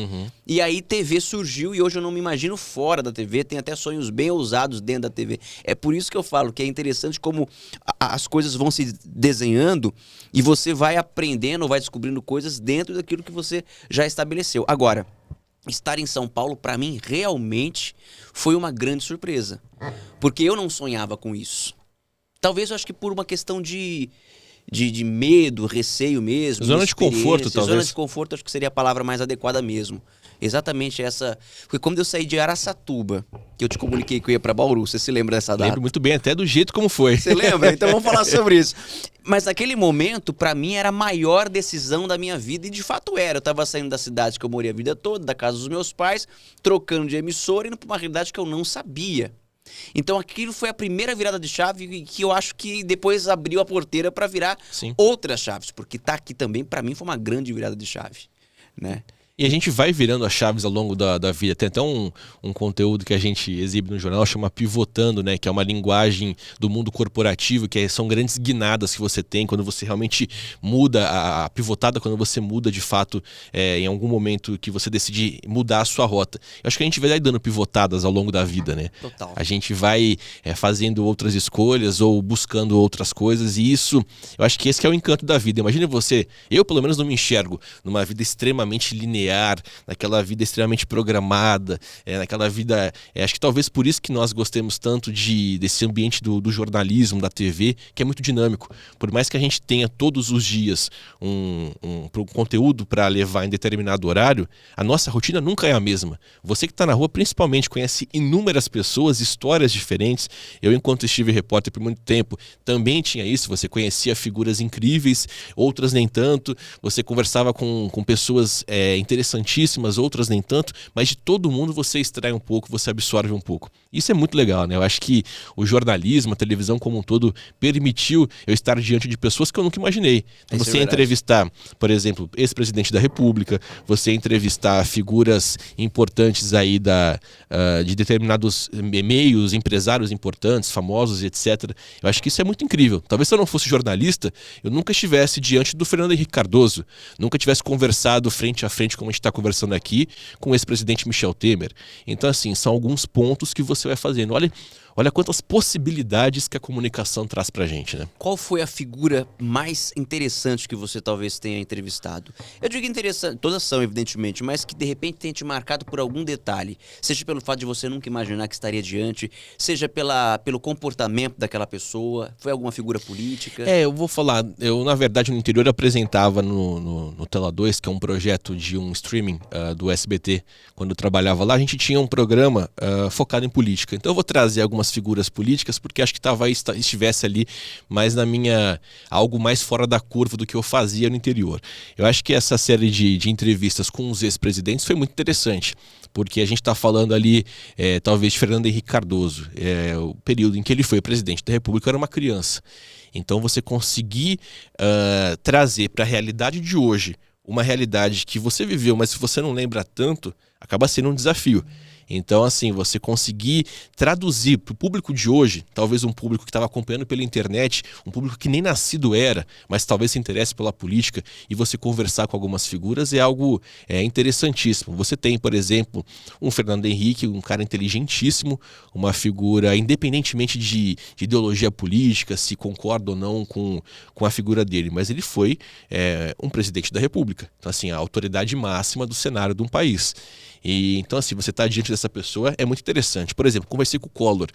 E aí TV surgiu e hoje eu não me imagino fora da TV. Tenho até sonhos bem ousados dentro da TV. É por isso que eu falo que é interessante como as coisas vão se desenhando e você vai aprendendo, vai descobrindo coisas dentro daquilo que você já estabeleceu. Agora, estar em São Paulo, para mim, realmente foi uma grande surpresa. Porque eu não sonhava com isso. Talvez eu acho que por uma questão de medo, receio mesmo. Zona de conforto, talvez. Zona de conforto, acho que seria a palavra mais adequada mesmo. Exatamente essa. Porque quando eu saí de Araçatuba, que eu te comuniquei que eu ia pra Bauru, você se lembra dessa data? Lembro muito bem, até do jeito como foi. Você lembra? Então vamos falar sobre isso. Mas naquele momento, pra mim, era a maior decisão da minha vida, e de fato era. Eu tava saindo da cidade que eu morei a vida toda, da casa dos meus pais, trocando de emissora, indo pra uma realidade que eu não sabia. Então aquilo foi a primeira virada de chave que eu acho que depois abriu a porteira para virar outras chaves, porque tá aqui também, para mim, foi uma grande virada de chave, né? E a gente vai virando as chaves ao longo da vida. Tem até um conteúdo que a gente exibe no jornal, chama Pivotando, né? Que é uma linguagem do mundo corporativo, são grandes guinadas que você tem quando você realmente muda, a pivotada quando você muda de fato em algum momento que você decide mudar a sua rota. Eu acho que a gente vai dando pivotadas ao longo da vida, né? Total. A gente vai fazendo outras escolhas ou buscando outras coisas, e isso, eu acho que esse que é o encanto da vida. Imagina você, eu pelo menos não me enxergo numa vida extremamente linear, naquela vida extremamente programada, naquela vida... acho que talvez por isso que nós gostemos tanto desse ambiente do jornalismo, da TV, que é muito dinâmico. Por mais que a gente tenha todos os dias um conteúdo para levar em determinado horário, a nossa rotina nunca é a mesma. Você que está na rua, principalmente, conhece inúmeras pessoas, histórias diferentes. Eu, enquanto estive repórter por muito tempo, também tinha isso. Você conhecia figuras incríveis, outras nem tanto. Você conversava com pessoas interessantíssimas, outras nem tanto, mas de todo mundo você extrai um pouco, você absorve um pouco. Isso é muito legal, né? Eu acho que o jornalismo, a televisão como um todo, permitiu eu estar diante de pessoas que eu nunca imaginei. Então, você entrevistar, por exemplo, ex-presidente da República, você entrevistar figuras importantes aí de determinados meios, empresários importantes, famosos, etc. Eu acho que isso é muito incrível. Talvez se eu não fosse jornalista, eu nunca estivesse diante do Fernando Henrique Cardoso, nunca tivesse conversado frente a frente, como a gente está conversando aqui, com o ex-presidente Michel Temer. Então, assim, são alguns pontos que você vai fazendo. Olha quantas possibilidades que a comunicação traz pra gente, né? Qual foi a figura mais interessante que você talvez tenha entrevistado? Eu digo interessante, todas são, evidentemente, mas que de repente tenha te marcado por algum detalhe. Seja pelo fato de você nunca imaginar que estaria diante, seja pelo comportamento daquela pessoa, foi alguma figura política? Eu vou falar, na verdade, no interior apresentava no Tela 2, que é um projeto de um um streaming do SBT, quando eu trabalhava lá, a gente tinha um programa focado em política. Então eu vou trazer algumas figuras políticas, porque acho que talvez estivesse ali mais algo mais fora da curva do que eu fazia no interior. Eu acho que essa série de entrevistas com os ex-presidentes foi muito interessante, porque a gente está falando ali, talvez, de Fernando Henrique Cardoso. O período em que ele foi presidente da República, eu era uma criança. Então você conseguir trazer para a realidade de hoje uma realidade que você viveu, mas se você não lembra tanto, acaba sendo um desafio. Então, assim, você conseguir traduzir para o público de hoje, talvez um público que estava acompanhando pela internet, um público que nem nascido era, mas talvez se interesse pela política, e você conversar com algumas figuras é algo interessantíssimo. Você tem, por exemplo, um Fernando Henrique, um cara inteligentíssimo, uma figura, independentemente de ideologia política, se concorda ou não com a figura dele, mas ele foi um presidente da República. Então, assim, a autoridade máxima do cenário de um país. E então, assim, você está diante dessa pessoa, é muito interessante. Por exemplo, conversei com o Collor.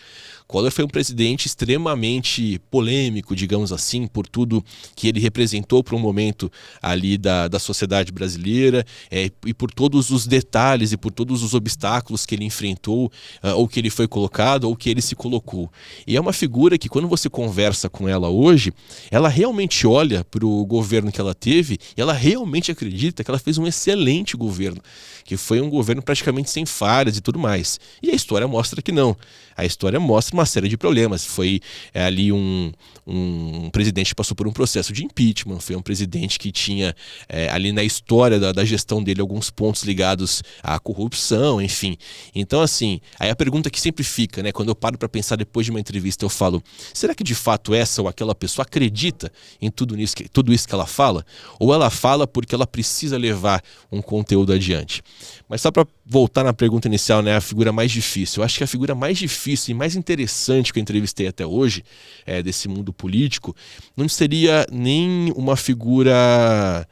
Collor foi um presidente extremamente polêmico, digamos assim, por tudo que ele representou para um momento ali da sociedade brasileira, e por todos os detalhes e por todos os obstáculos que ele enfrentou, ou que ele foi colocado, ou que ele se colocou. E é uma figura que, quando você conversa com ela hoje, ela realmente olha para o governo que ela teve e ela realmente acredita que ela fez um excelente governo, que foi um governo praticamente sem falhas e tudo mais. E a história mostra que não. A história mostra uma série de problemas. Foi ali um presidente que passou por um processo de impeachment, foi um presidente que tinha ali na história da gestão dele alguns pontos ligados à corrupção, enfim. Então, assim, aí a pergunta que sempre fica, né, quando eu paro para pensar depois de uma entrevista, eu falo, será que de fato essa ou aquela pessoa acredita em tudo isso que ela fala? Ou ela fala porque ela precisa levar um conteúdo adiante? Mas só para voltar na pergunta inicial, né, a figura mais difícil. Eu acho que a figura mais difícil e mais interessante que eu entrevistei até hoje, desse mundo político, não seria nem uma figura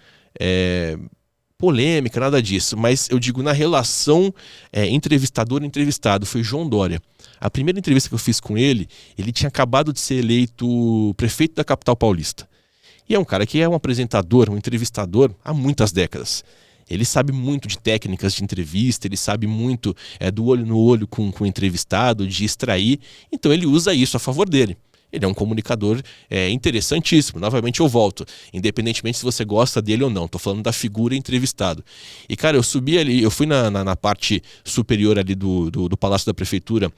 polêmica, nada disso, mas eu digo na relação entrevistador-entrevistado, foi João Dória. A primeira entrevista que eu fiz com ele tinha acabado de ser eleito prefeito da capital paulista. E é um cara que é um apresentador, um entrevistador há muitas décadas. Ele sabe muito de técnicas de entrevista, ele sabe muito do olho no olho com o entrevistado, de extrair, então ele usa isso a favor dele. Ele é um comunicador interessantíssimo. Novamente eu volto, independentemente se você gosta dele ou não, estou falando da figura entrevistado. E cara, eu subi ali, eu fui na parte superior ali do Palácio da Prefeitura,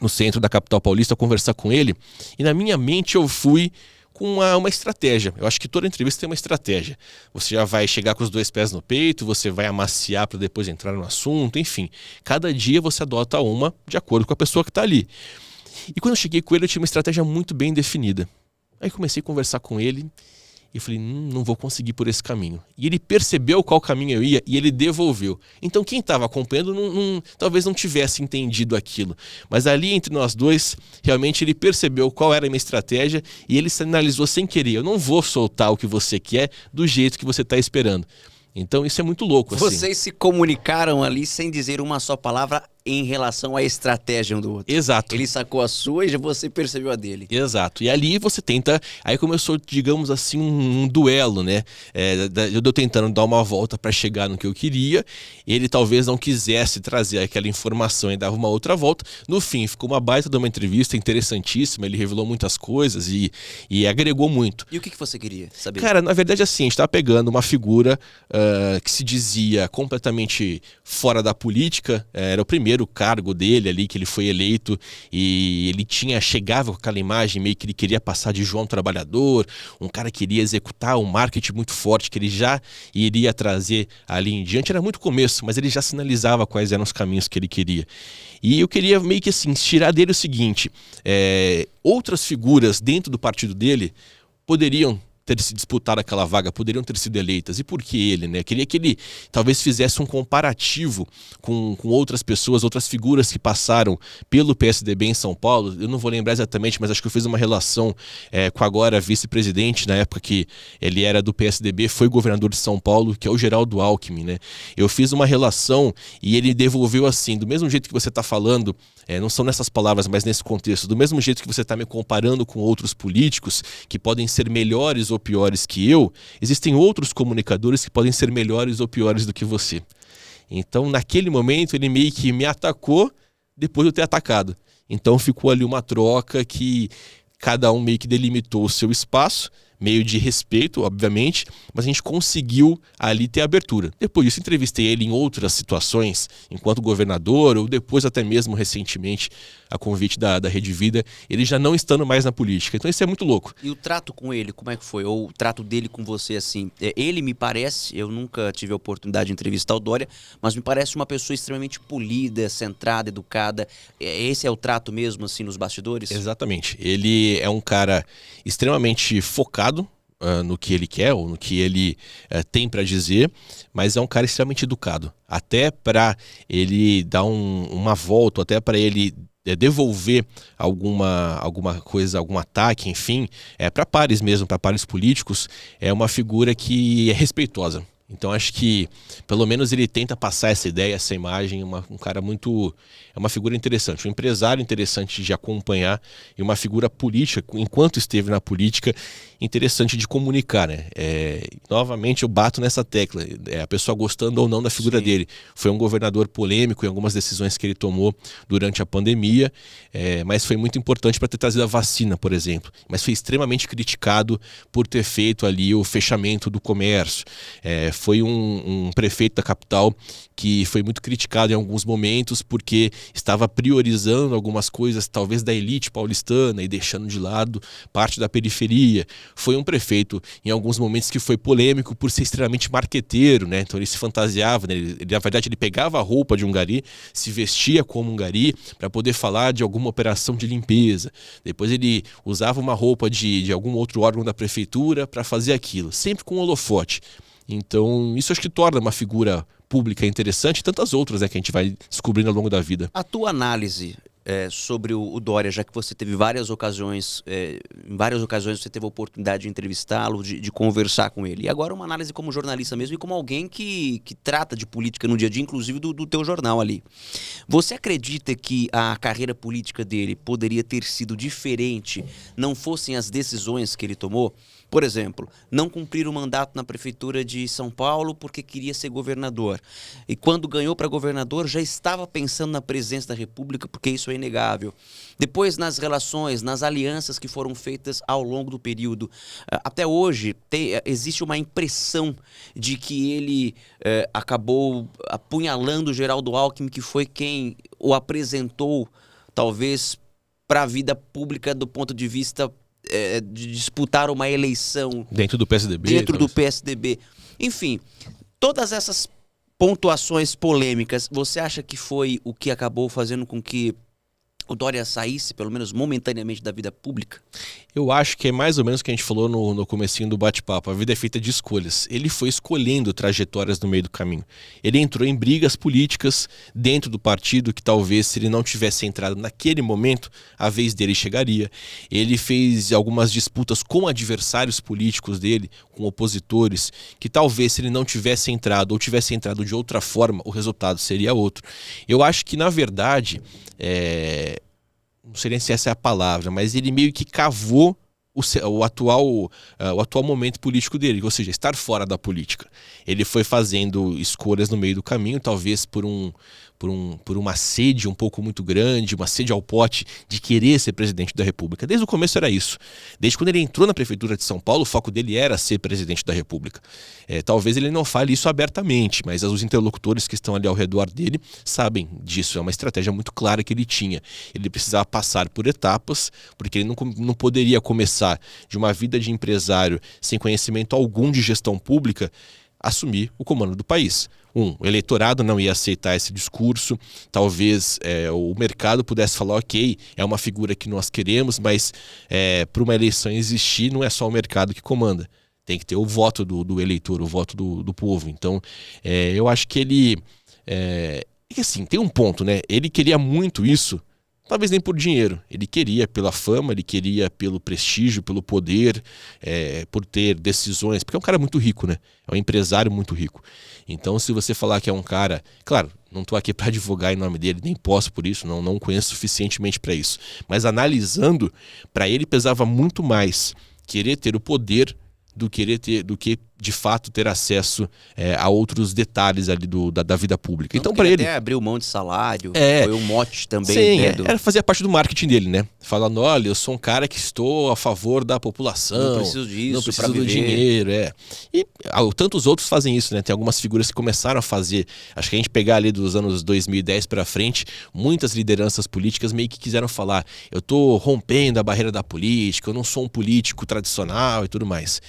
no centro da capital paulista, conversar com ele, e na minha mente eu fui com uma estratégia. Eu acho que toda entrevista tem uma estratégia. Você já vai chegar com os 2 pés no peito, você vai amaciar para depois entrar no assunto, enfim. Cada dia você adota uma de acordo com a pessoa que está ali. E quando eu cheguei com ele, eu tinha uma estratégia muito bem definida. Aí comecei a conversar com ele e falei, não vou conseguir por esse caminho. E ele percebeu qual caminho eu ia e ele devolveu. Então quem estava acompanhando talvez não tivesse entendido aquilo. Mas ali entre nós dois, realmente ele percebeu qual era a minha estratégia e ele sinalizou sem querer. Eu não vou soltar o que você quer do jeito que você está esperando. Então isso é muito louco. Assim. Vocês se comunicaram ali sem dizer uma só palavra em relação à estratégia um do outro. Exato. Ele sacou a sua e já você percebeu a dele. Exato. E ali você tenta... Aí começou, digamos assim, um duelo, né? Eu tentando dar uma volta para chegar no que eu queria. Ele talvez não quisesse trazer aquela informação e dava uma outra volta. No fim, ficou uma baita de uma entrevista interessantíssima. Ele revelou muitas coisas e agregou muito. E o que você queria saber? Cara, na verdade, assim, a gente estava pegando uma figura que se dizia completamente fora da política. Era o primeiro cargo dele ali, que ele foi eleito, e ele chegava com aquela imagem meio que ele queria passar de João Trabalhador, um cara que iria executar um marketing muito forte, que ele já iria trazer ali em diante. Era muito começo, mas ele já sinalizava quais eram os caminhos que ele queria. E eu queria meio que assim, tirar dele o seguinte, outras figuras dentro do partido dele poderiam ter se disputado aquela vaga, poderiam ter sido eleitas. E por que ele, né? Queria que ele talvez fizesse um comparativo com outras pessoas, outras figuras que passaram pelo PSDB em São Paulo. Eu não vou lembrar exatamente, mas acho que eu fiz uma relação com agora vice-presidente, na época que ele era do PSDB, foi governador de São Paulo, que é o Geraldo Alckmin, né? Eu fiz uma relação e ele devolveu assim, do mesmo jeito que você está falando, não são nessas palavras, mas nesse contexto, do mesmo jeito que você está me comparando com outros políticos que podem ser melhores piores que eu, existem outros comunicadores que podem ser melhores ou piores do que você. Então, naquele momento, ele meio que me atacou depois de eu ter atacado. Então, ficou ali uma troca que cada um meio que delimitou o seu espaço, meio de respeito, obviamente, mas a gente conseguiu ali ter abertura. Depois disso, entrevistei ele em outras situações, enquanto governador, ou depois até mesmo recentemente, a convite da Rede Vida, ele já não estando mais na política. Então isso é muito louco. E o trato com ele, como é que foi? Ou o trato dele com você, assim? Ele me parece, eu nunca tive a oportunidade de entrevistar o Dória, mas me parece uma pessoa extremamente polida, centrada, educada. Esse é o trato mesmo, assim, nos bastidores? Exatamente. Ele é um cara extremamente focado no que ele quer ou no que ele tem para dizer, mas é um cara extremamente educado. Até para ele dar uma volta, até para ele devolver alguma coisa, algum ataque, enfim, para pares mesmo, para pares políticos, é uma figura que é respeitosa. Então acho que pelo menos ele tenta passar essa ideia, essa imagem, um cara muito... É uma figura interessante, um empresário interessante de acompanhar e uma figura política, enquanto esteve na política, interessante de comunicar, né? Novamente eu bato nessa tecla, a pessoa gostando ou não da figura Sim. dele. Foi um governador polêmico em algumas decisões que ele tomou durante a pandemia, mas foi muito importante para ter trazido a vacina, por exemplo. Mas foi extremamente criticado por ter feito ali o fechamento do comércio. Foi um prefeito da capital que foi muito criticado em alguns momentos porque estava priorizando algumas coisas, talvez da elite paulistana, e deixando de lado parte da periferia. Foi um prefeito, em alguns momentos, que foi polêmico por ser extremamente marqueteiro, né? Então ele se fantasiava, né? Na verdade, ele pegava a roupa de um gari, se vestia como um gari para poder falar de alguma operação de limpeza. Depois ele usava uma roupa de algum outro órgão da prefeitura para fazer aquilo, sempre com holofote. Então, isso acho que torna uma figura pública interessante e tantas outras, né, que a gente vai descobrindo ao longo da vida. A tua análise sobre o Dória, já que você teve várias ocasiões, em várias ocasiões você teve a oportunidade de entrevistá-lo, de conversar com ele. E agora uma análise como jornalista mesmo e como alguém que trata de política no dia a dia, inclusive do teu jornal ali. Você acredita que a carreira política dele poderia ter sido diferente, não fossem as decisões que ele tomou? Por exemplo, não cumprir o mandato na prefeitura de São Paulo porque queria ser governador. E quando ganhou para governador, já estava pensando na presidência da República, porque isso é inegável. Depois, nas relações, nas alianças que foram feitas ao longo do período. Até hoje, existe uma impressão de que ele acabou apunhalando o Geraldo Alckmin, que foi quem o apresentou, talvez, para a vida pública do ponto de vista de disputar uma eleição Dentro do PSDB. dentro do PSDB. Enfim, todas essas pontuações polêmicas, você acha que foi o que acabou fazendo com que o Dória saísse, pelo menos momentaneamente, da vida pública? Eu acho que é mais ou menos o que a gente falou no comecinho do bate-papo. A vida é feita de escolhas. Ele foi escolhendo trajetórias no meio do caminho. Ele entrou em brigas políticas dentro do partido que talvez, se ele não tivesse entrado naquele momento, a vez dele chegaria. Ele fez algumas disputas com adversários políticos dele, com opositores, que talvez, se ele não tivesse entrado ou tivesse entrado de outra forma, o resultado seria outro. Eu acho que, na verdade, não sei nem se essa é a palavra, mas ele meio que cavou o atual momento político dele, ou seja, estar fora da política. Ele foi fazendo escolhas no meio do caminho, talvez por uma sede um pouco muito grande, uma sede ao pote de querer ser presidente da República. Desde o começo era isso. Desde quando ele entrou na prefeitura de São Paulo, o foco dele era ser presidente da República. Talvez ele não fale isso abertamente, mas os interlocutores que estão ali ao redor dele sabem disso. É uma estratégia muito clara que ele tinha. Ele precisava passar por etapas, porque ele não poderia começar de uma vida de empresário sem conhecimento algum de gestão pública, assumir o comando do país. O eleitorado não ia aceitar esse discurso, talvez o mercado pudesse falar, ok, é uma figura que nós queremos, mas para uma eleição existir não é só o mercado que comanda, tem que ter o voto do eleitor, o voto do povo. Então, eu acho que ele... assim, tem um ponto, né? Ele queria muito isso, talvez nem por dinheiro. Ele queria pela fama, ele queria pelo prestígio, pelo poder, por ter decisões, porque é um cara muito rico, né? É um empresário muito rico. Então, se você falar que é um cara... Claro, não estou aqui para advogar em nome dele, nem posso por isso, não conheço suficientemente para isso. Mas analisando, para ele pesava muito mais querer ter o poder do que de fato ter acesso a outros detalhes ali da vida pública. Então, para ele até abriu mão de salário, É. foi um mote também. sim, né, fazia parte do marketing dele, né? Falando, olha, eu sou um cara que estou a favor da população. Não preciso disso Não pra preciso do viver. dinheiro, E tantos outros fazem isso, né? Tem algumas figuras que começaram a fazer. Acho que a gente pegar ali dos anos 2010 para frente, muitas lideranças políticas meio que quiseram falar, eu tô rompendo a barreira da política, eu não sou um político tradicional e tudo mais.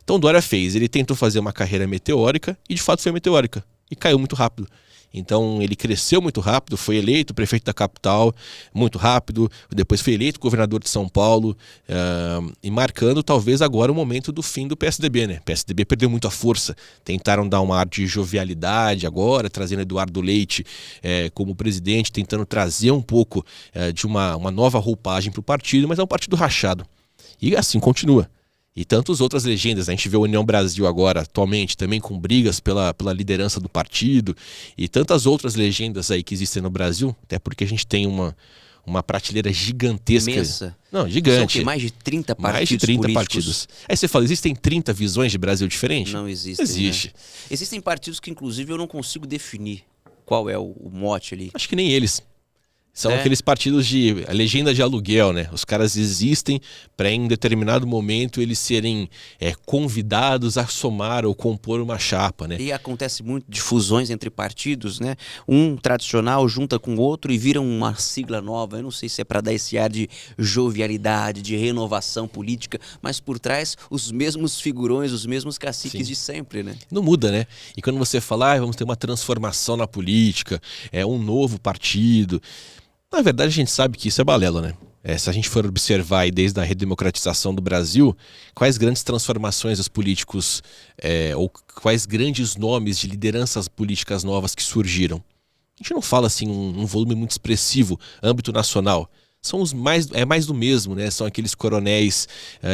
Então Dória fez, ele tentou fazer uma carreira meteórica e de fato foi meteórica e caiu muito rápido. Então ele cresceu muito rápido, foi eleito prefeito da capital muito rápido, depois foi eleito governador de São Paulo e marcando talvez agora o momento do fim do PSDB, né? O PSDB perdeu muito a força, tentaram dar um ar de jovialidade agora, trazendo Eduardo Leite como presidente, tentando trazer um pouco de uma nova roupagem para o partido, mas é um partido rachado. E assim continua. E tantas outras legendas, a gente vê a União Brasil agora, atualmente, também com brigas pela liderança do partido, e tantas outras legendas aí que existem no Brasil, até porque a gente tem uma prateleira gigantesca. Imensa. Não, gigante. São mais de 30 partidos Mais de 30 políticos. partidos. Aí você fala, existem 30 visões de Brasil diferentes? Não existem. Existe. Né? Existem partidos que, inclusive, eu não consigo definir qual é o mote ali. Acho que nem eles. São aqueles partidos de legenda de aluguel, né? Os caras existem para em determinado momento eles serem convidados a somar ou compor uma chapa, né? E acontece muito de fusões entre partidos, né? Um tradicional junta com outro e vira uma sigla nova. Eu não sei se é para dar esse ar de jovialidade, de renovação política, mas por trás os mesmos figurões, os mesmos caciques de sempre, né? Não muda, né? E quando você fala, vamos ter uma transformação na política, um novo partido... Na verdade, a gente sabe que isso é balela, né? Se a gente for observar aí desde a redemocratização do Brasil, quais grandes transformações os políticos, ou quais grandes nomes de lideranças políticas novas que surgiram. A gente não fala assim um volume muito expressivo, âmbito nacional. São mais do mesmo, né? São aqueles coronéis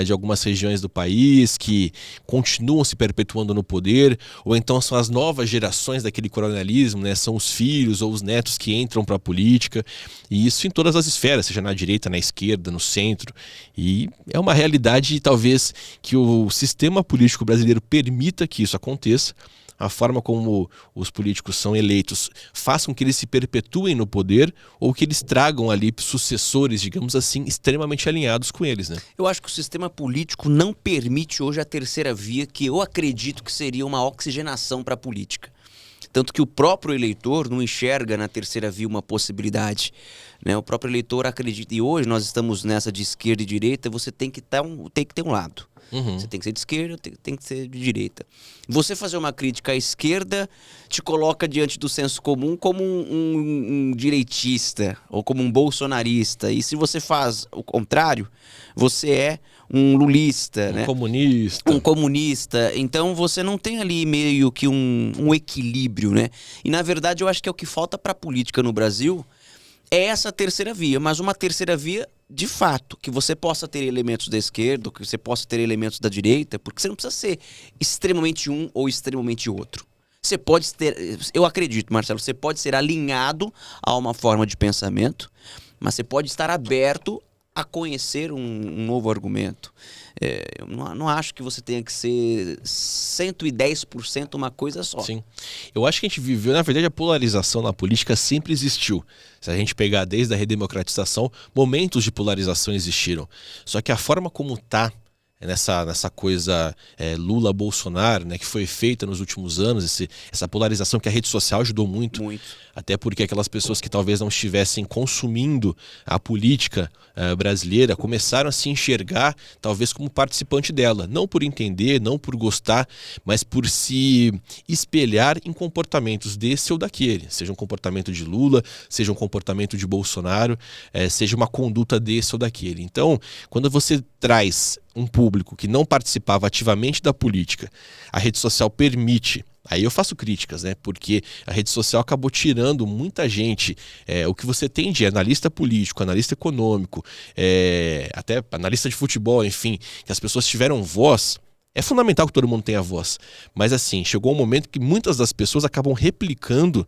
de algumas regiões do país que continuam se perpetuando no poder, ou então são as novas gerações daquele coronelismo, né? São os filhos ou os netos que entram para a política, e isso em todas as esferas, seja na direita, na esquerda, no centro, e é uma realidade talvez que o sistema político brasileiro permita que isso aconteça. A forma como os políticos são eleitos faz com que eles se perpetuem no poder ou que eles tragam ali sucessores, digamos assim, extremamente alinhados com eles, né? Eu acho que o sistema político não permite hoje a terceira via, que eu acredito que seria uma oxigenação para a política. Tanto que o próprio eleitor não enxerga na terceira via uma possibilidade, né? O próprio eleitor acredita, e hoje nós estamos nessa de esquerda e direita, você tem que ter um lado. Uhum. Você tem que ser de esquerda, tem que ser de direita. Você fazer uma crítica à esquerda te coloca diante do senso comum como um direitista ou como um bolsonarista. E se você faz o contrário, você é um lulista, né? Comunista. Um comunista. Então você não tem ali meio que um equilíbrio, né? E na verdade eu acho que é o que falta para a política no Brasil é essa terceira via, mas uma terceira via de fato, que você possa ter elementos da esquerda, que você possa ter elementos da direita, porque você não precisa ser extremamente um ou extremamente outro. Você pode ter, eu acredito, Marcelo, você pode ser alinhado a uma forma de pensamento, mas você pode estar aberto a conhecer um novo argumento. Eu não acho que você tenha que ser 110% uma coisa só. Sim. Eu acho que a gente viveu, na verdade, a polarização na política sempre existiu. Se a gente pegar desde a redemocratização, momentos de polarização existiram. Só que a forma como está nessa coisa Lula-Bolsonaro, né, que foi feita nos últimos anos, essa polarização que a rede social ajudou muito. Até porque aquelas pessoas que talvez não estivessem consumindo a política brasileira começaram a se enxergar talvez como participante dela, não por entender, não por gostar, mas por se espelhar em comportamentos desse ou daquele, seja um comportamento de Lula, seja um comportamento de Bolsonaro, seja uma conduta desse ou daquele. Então, quando você traz um público que não participava ativamente da política, a rede social permite. Aí eu faço críticas, né? Porque a rede social acabou tirando muita gente. O que você tem de analista político, analista econômico, até analista de futebol, enfim, que as pessoas tiveram voz, É fundamental que todo mundo tenha voz. Mas assim, chegou um momento que muitas das pessoas acabam replicando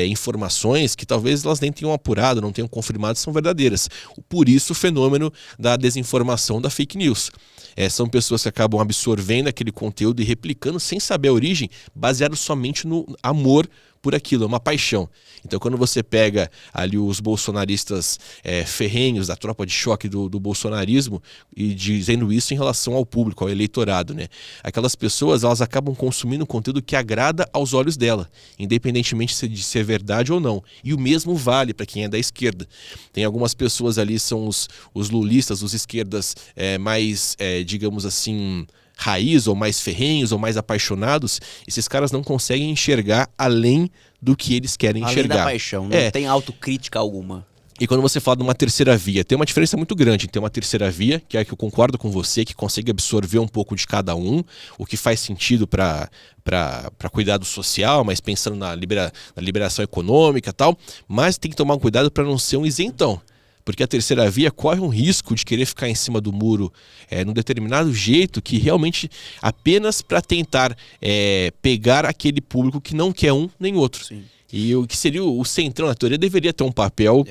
informações que talvez elas nem tenham apurado, não tenham confirmado se são verdadeiras. Por isso o fenômeno da desinformação, da fake news. São pessoas que acabam absorvendo aquele conteúdo e replicando sem saber a origem, baseado somente no amor por aquilo, é uma paixão. Então quando você pega ali os bolsonaristas ferrenhos da tropa de choque do bolsonarismo e dizendo isso em relação ao público, ao eleitorado, né? Aquelas pessoas, elas acabam consumindo conteúdo que agrada aos olhos dela, independentemente de ser verdade ou não. E o mesmo vale para quem é da esquerda. Tem algumas pessoas ali, são os lulistas, os esquerdas mais, digamos assim, raiz, ou mais ferrenhos, ou mais apaixonados. Esses caras não conseguem enxergar além do que eles querem enxergar. Além da paixão, não tem autocrítica alguma. E quando você fala de uma terceira via, tem uma diferença muito grande. Tem uma terceira via, que é a que eu concordo com você, que consegue absorver um pouco de cada um, o que faz sentido para cuidado social, mas pensando na liberação econômica e tal. Mas tem que tomar cuidado para não ser um isentão. Porque a terceira via corre um risco de querer ficar em cima do muro num determinado jeito, que realmente apenas para tentar pegar aquele público que não quer um nem outro. Sim. E o que seria o centrão na teoria deveria ter um papel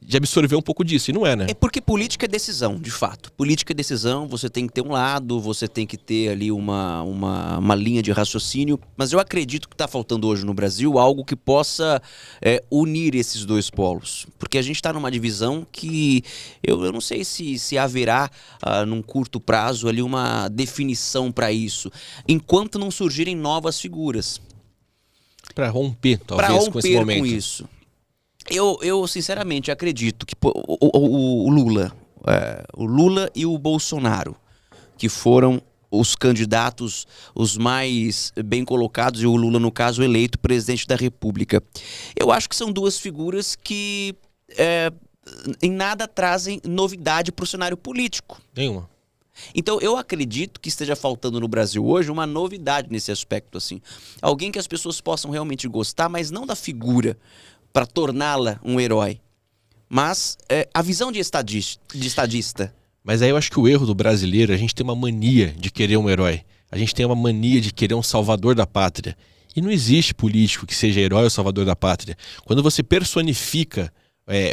de absorver um pouco disso, e não é, né? É porque política é decisão, de fato. Política é decisão, você tem que ter um lado, você tem que ter ali uma linha de raciocínio, mas eu acredito que está faltando hoje no Brasil algo que possa unir esses dois polos. Porque a gente está numa divisão que eu não sei se haverá, num curto prazo, ali uma definição para isso, enquanto não surgirem novas figuras. Para romper, talvez, com esse momento. Com isso. Eu sinceramente acredito que o Lula e o Bolsonaro, que foram os candidatos os mais bem colocados, e o Lula, no caso, eleito presidente da República, eu acho que são duas figuras que em nada trazem novidade para o cenário político. Nenhuma. Então eu acredito que esteja faltando no Brasil hoje uma novidade nesse aspecto, assim. Alguém que as pessoas possam realmente gostar, mas não da figura para torná-la um herói, mas a visão de estadista. Mas aí eu acho que o erro do brasileiro, a gente tem uma mania de querer um herói. A gente tem uma mania de querer um salvador da pátria. E não existe político que seja herói ou salvador da pátria. Quando você personifica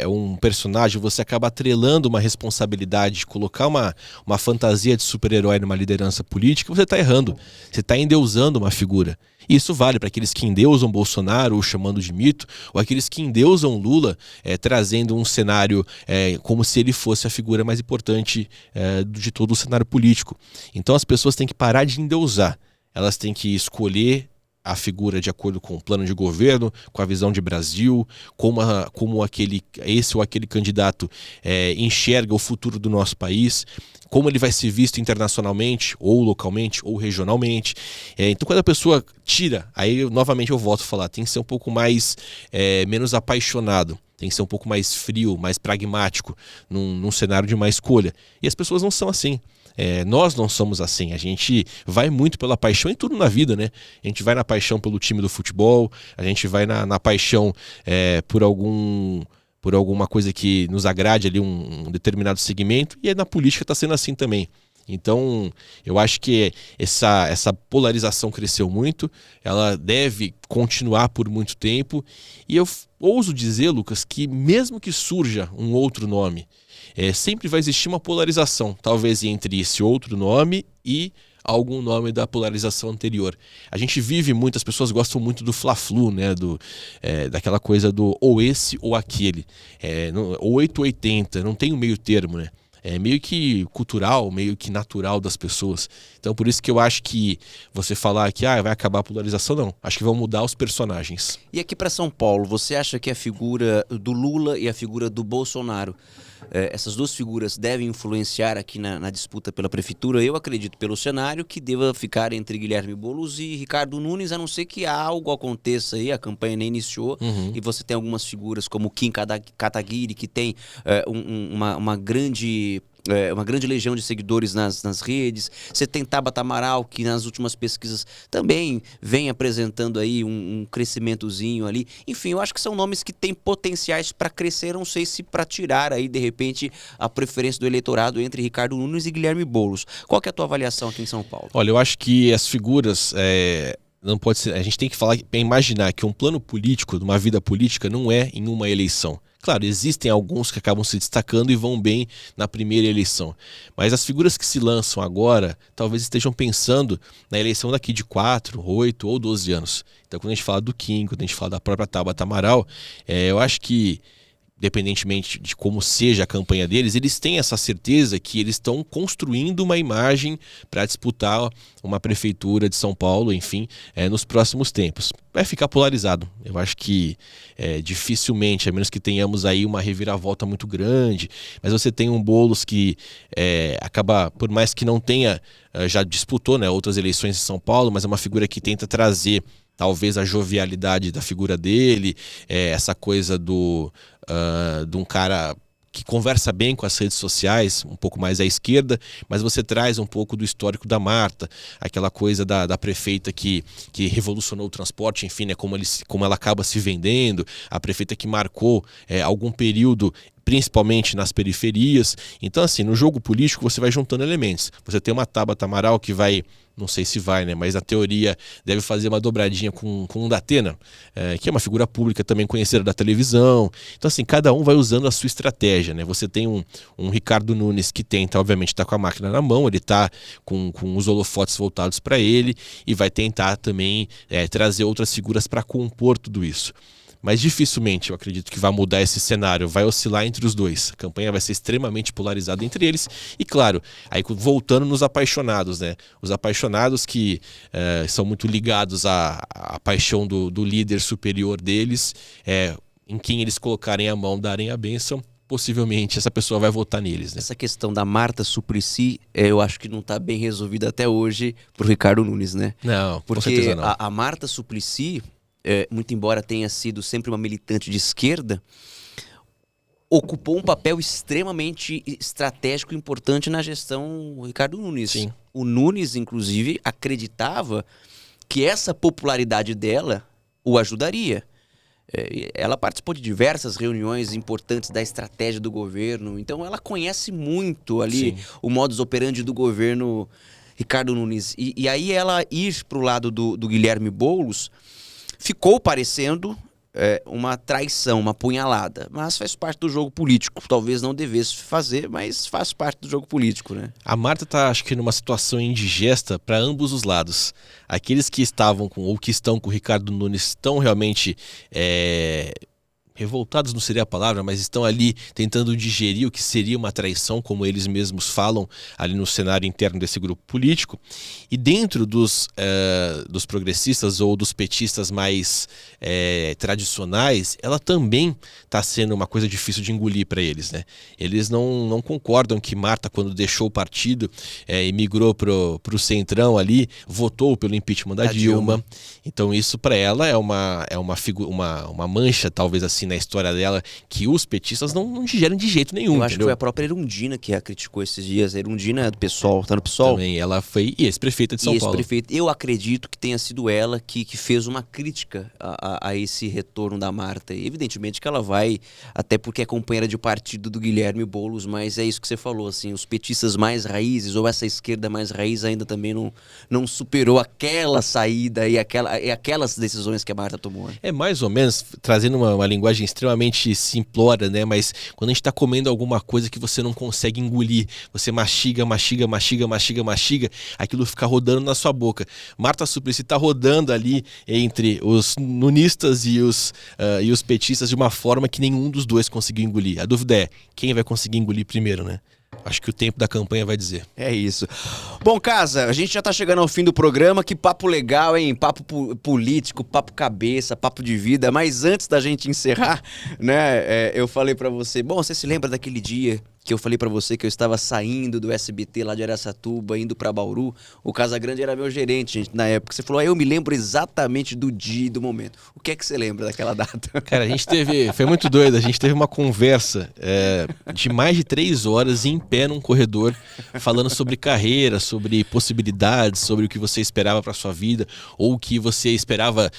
um personagem, você acaba atrelando uma responsabilidade de colocar uma fantasia de super-herói numa liderança política, você está errando. Você está endeusando uma figura. E isso vale para aqueles que endeusam Bolsonaro, ou chamando de mito, ou aqueles que endeusam Lula, trazendo um cenário como se ele fosse a figura mais importante de todo o cenário político. Então as pessoas têm que parar de endeusar. Elas têm que escolher a figura de acordo com o plano de governo, com a visão de Brasil, como esse ou aquele candidato enxerga o futuro do nosso país, como ele vai ser visto internacionalmente, ou localmente, ou regionalmente. Então quando a pessoa tira, aí novamente eu volto a falar, tem que ser um pouco mais, menos apaixonado, tem que ser um pouco mais frio, mais pragmático, num cenário de uma escolha. E as pessoas não são assim. Nós não somos assim, a gente vai muito pela paixão em tudo na vida, né? A gente vai na paixão pelo time do futebol, a gente vai na paixão por alguma coisa que nos agrade ali, um determinado segmento, e aí na política está sendo assim também. Então eu acho que essa polarização cresceu muito, ela deve continuar por muito tempo, e eu ouso dizer, Lucas, que mesmo que surja um outro nome, sempre vai existir uma polarização, talvez entre esse outro nome e algum nome da polarização anterior. A gente vive muito, as pessoas gostam muito do fla-flu, né? Daquela coisa do ou esse ou aquele, ou 880, não tem um meio termo, né? É meio que cultural, meio que natural das pessoas. Então por isso que eu acho que você falar que vai acabar a polarização, não. Acho que vão mudar os personagens. E aqui para São Paulo, você acha que a figura do Lula e a figura do Bolsonaro, essas duas figuras devem influenciar aqui na disputa pela prefeitura? Eu acredito, pelo cenário, que deva ficar entre Guilherme Boulos e Ricardo Nunes, a não ser que algo aconteça aí, a campanha nem iniciou, e você tem algumas figuras como Kim Kataguiri, que tem uma grande uma grande legião de seguidores nas redes. Você tem Tabata Amaral, que nas últimas pesquisas também vem apresentando aí um crescimentozinho ali. Enfim, eu acho que são nomes que têm potenciais para crescer, não sei se para tirar aí, de repente, a preferência do eleitorado entre Ricardo Nunes e Guilherme Boulos. Qual que é a tua avaliação aqui em São Paulo? Olha, eu acho que as figuras... Não pode ser. A gente tem que imaginar que um plano político, uma vida política, não é em uma eleição. Claro, existem alguns que acabam se destacando e vão bem na primeira eleição. Mas as figuras que se lançam agora, talvez estejam pensando na eleição daqui de 4, 8 ou 12 anos. Então, quando a gente fala do Kim, quando a gente fala da própria Tabata Amaral, eu acho que, independentemente de como seja a campanha deles, eles têm essa certeza que eles estão construindo uma imagem para disputar uma prefeitura de São Paulo, enfim, nos próximos tempos. Vai ficar polarizado. Eu acho que dificilmente, a menos que tenhamos aí uma reviravolta muito grande, mas você tem um Boulos que acaba, por mais que não tenha, já disputou, né, outras eleições em São Paulo, mas é uma figura que tenta trazer talvez a jovialidade da figura dele, essa coisa de um cara que conversa bem com as redes sociais, um pouco mais à esquerda, mas você traz um pouco do histórico da Marta, aquela coisa da prefeita que revolucionou o transporte, enfim, né, como ela acaba se vendendo, a prefeita que marcou algum período, principalmente nas periferias. Então, assim, no jogo político você vai juntando elementos. Você tem uma Tabata Amaral que vai, não sei se vai, né, mas na teoria deve fazer uma dobradinha com um Datena, que é uma figura pública também conhecida da televisão. Então, assim, cada um vai usando a sua estratégia, né? Você tem um Ricardo Nunes que tenta, obviamente, tá com a máquina na mão, ele tá com os holofotes voltados para ele e vai tentar também trazer outras figuras para compor tudo isso. Mas dificilmente eu acredito que vai mudar esse cenário, vai oscilar entre os dois. A campanha vai ser extremamente polarizada entre eles. E claro, aí voltando nos apaixonados, né? Os apaixonados que são muito ligados à paixão do líder superior deles, em quem eles colocarem a mão, darem a bênção, possivelmente essa pessoa vai votar neles, né? Essa questão da Marta Suplicy, eu acho que não está bem resolvida até hoje pro Ricardo Nunes, né? Não, com porque certeza não. A Marta Suplicy, muito embora tenha sido sempre uma militante de esquerda, ocupou um papel extremamente estratégico e importante na gestão Ricardo Nunes. Sim. O Nunes, inclusive, acreditava que essa popularidade dela o ajudaria. Ela participou de diversas reuniões importantes da estratégia do governo, então ela conhece muito ali o modus operandi do governo Ricardo Nunes. E aí ela ir para o lado do Guilherme Boulos ficou parecendo uma traição, uma punhalada, mas faz parte do jogo político. Talvez não devesse fazer, mas faz parte do jogo político, né? A Marta tá, acho que, numa situação indigesta para ambos os lados. Aqueles que estavam ou que estão com o Ricardo Nunes estão realmente revoltados, não seria a palavra, mas estão ali tentando digerir o que seria uma traição, como eles mesmos falam ali no cenário interno desse grupo político. E dentro dos progressistas ou dos petistas mais tradicionais, ela também está sendo uma coisa difícil de engolir para eles, né? Eles não concordam que Marta, quando deixou o partido e migrou pro Centrão ali, votou pelo impeachment da Dilma. Então isso para ela é uma mancha, talvez assim, na história dela, que os petistas não digerem de jeito nenhum. Eu acho que foi a própria Erundina que a criticou esses dias. A Erundina é do PSOL, tá no PSOL. Também, ela foi ex-prefeita de São Paulo. Eu acredito que tenha sido ela que fez uma crítica a esse retorno da Marta. E evidentemente que ela vai, até porque é companheira de partido do Guilherme Boulos, mas é isso que você falou, assim, os petistas mais raízes, ou essa esquerda mais raiz ainda também não superou aquela saída e aquelas decisões que a Marta tomou. Né? É mais ou menos, trazendo uma linguagem extremamente simplória, né? Mas quando a gente tá comendo alguma coisa que você não consegue engolir, você mastiga, aquilo fica rodando na sua boca. Marta Suplicy tá rodando ali entre os nunistas e os petistas de uma forma que nenhum dos dois conseguiu engolir. A dúvida é, quem vai conseguir engolir primeiro, né? Acho que o tempo da campanha vai dizer. É isso. Bom, Casa, a gente já tá chegando ao fim do programa. Que papo legal, hein? Papo político, papo cabeça, papo de vida. Mas antes da gente encerrar, né? Eu falei pra você, bom, você se lembra daquele dia que eu falei pra você que eu estava saindo do SBT lá de Araçatuba, indo pra Bauru. O Casagrande era meu gerente, gente, na época. Você falou, eu me lembro exatamente do dia e do momento. O que é que você lembra daquela data? Cara, foi muito doido, a gente teve uma conversa de mais de 3 horas em pé num corredor, falando sobre carreira, sobre possibilidades, sobre o que você esperava pra sua vida, ou o que você esperava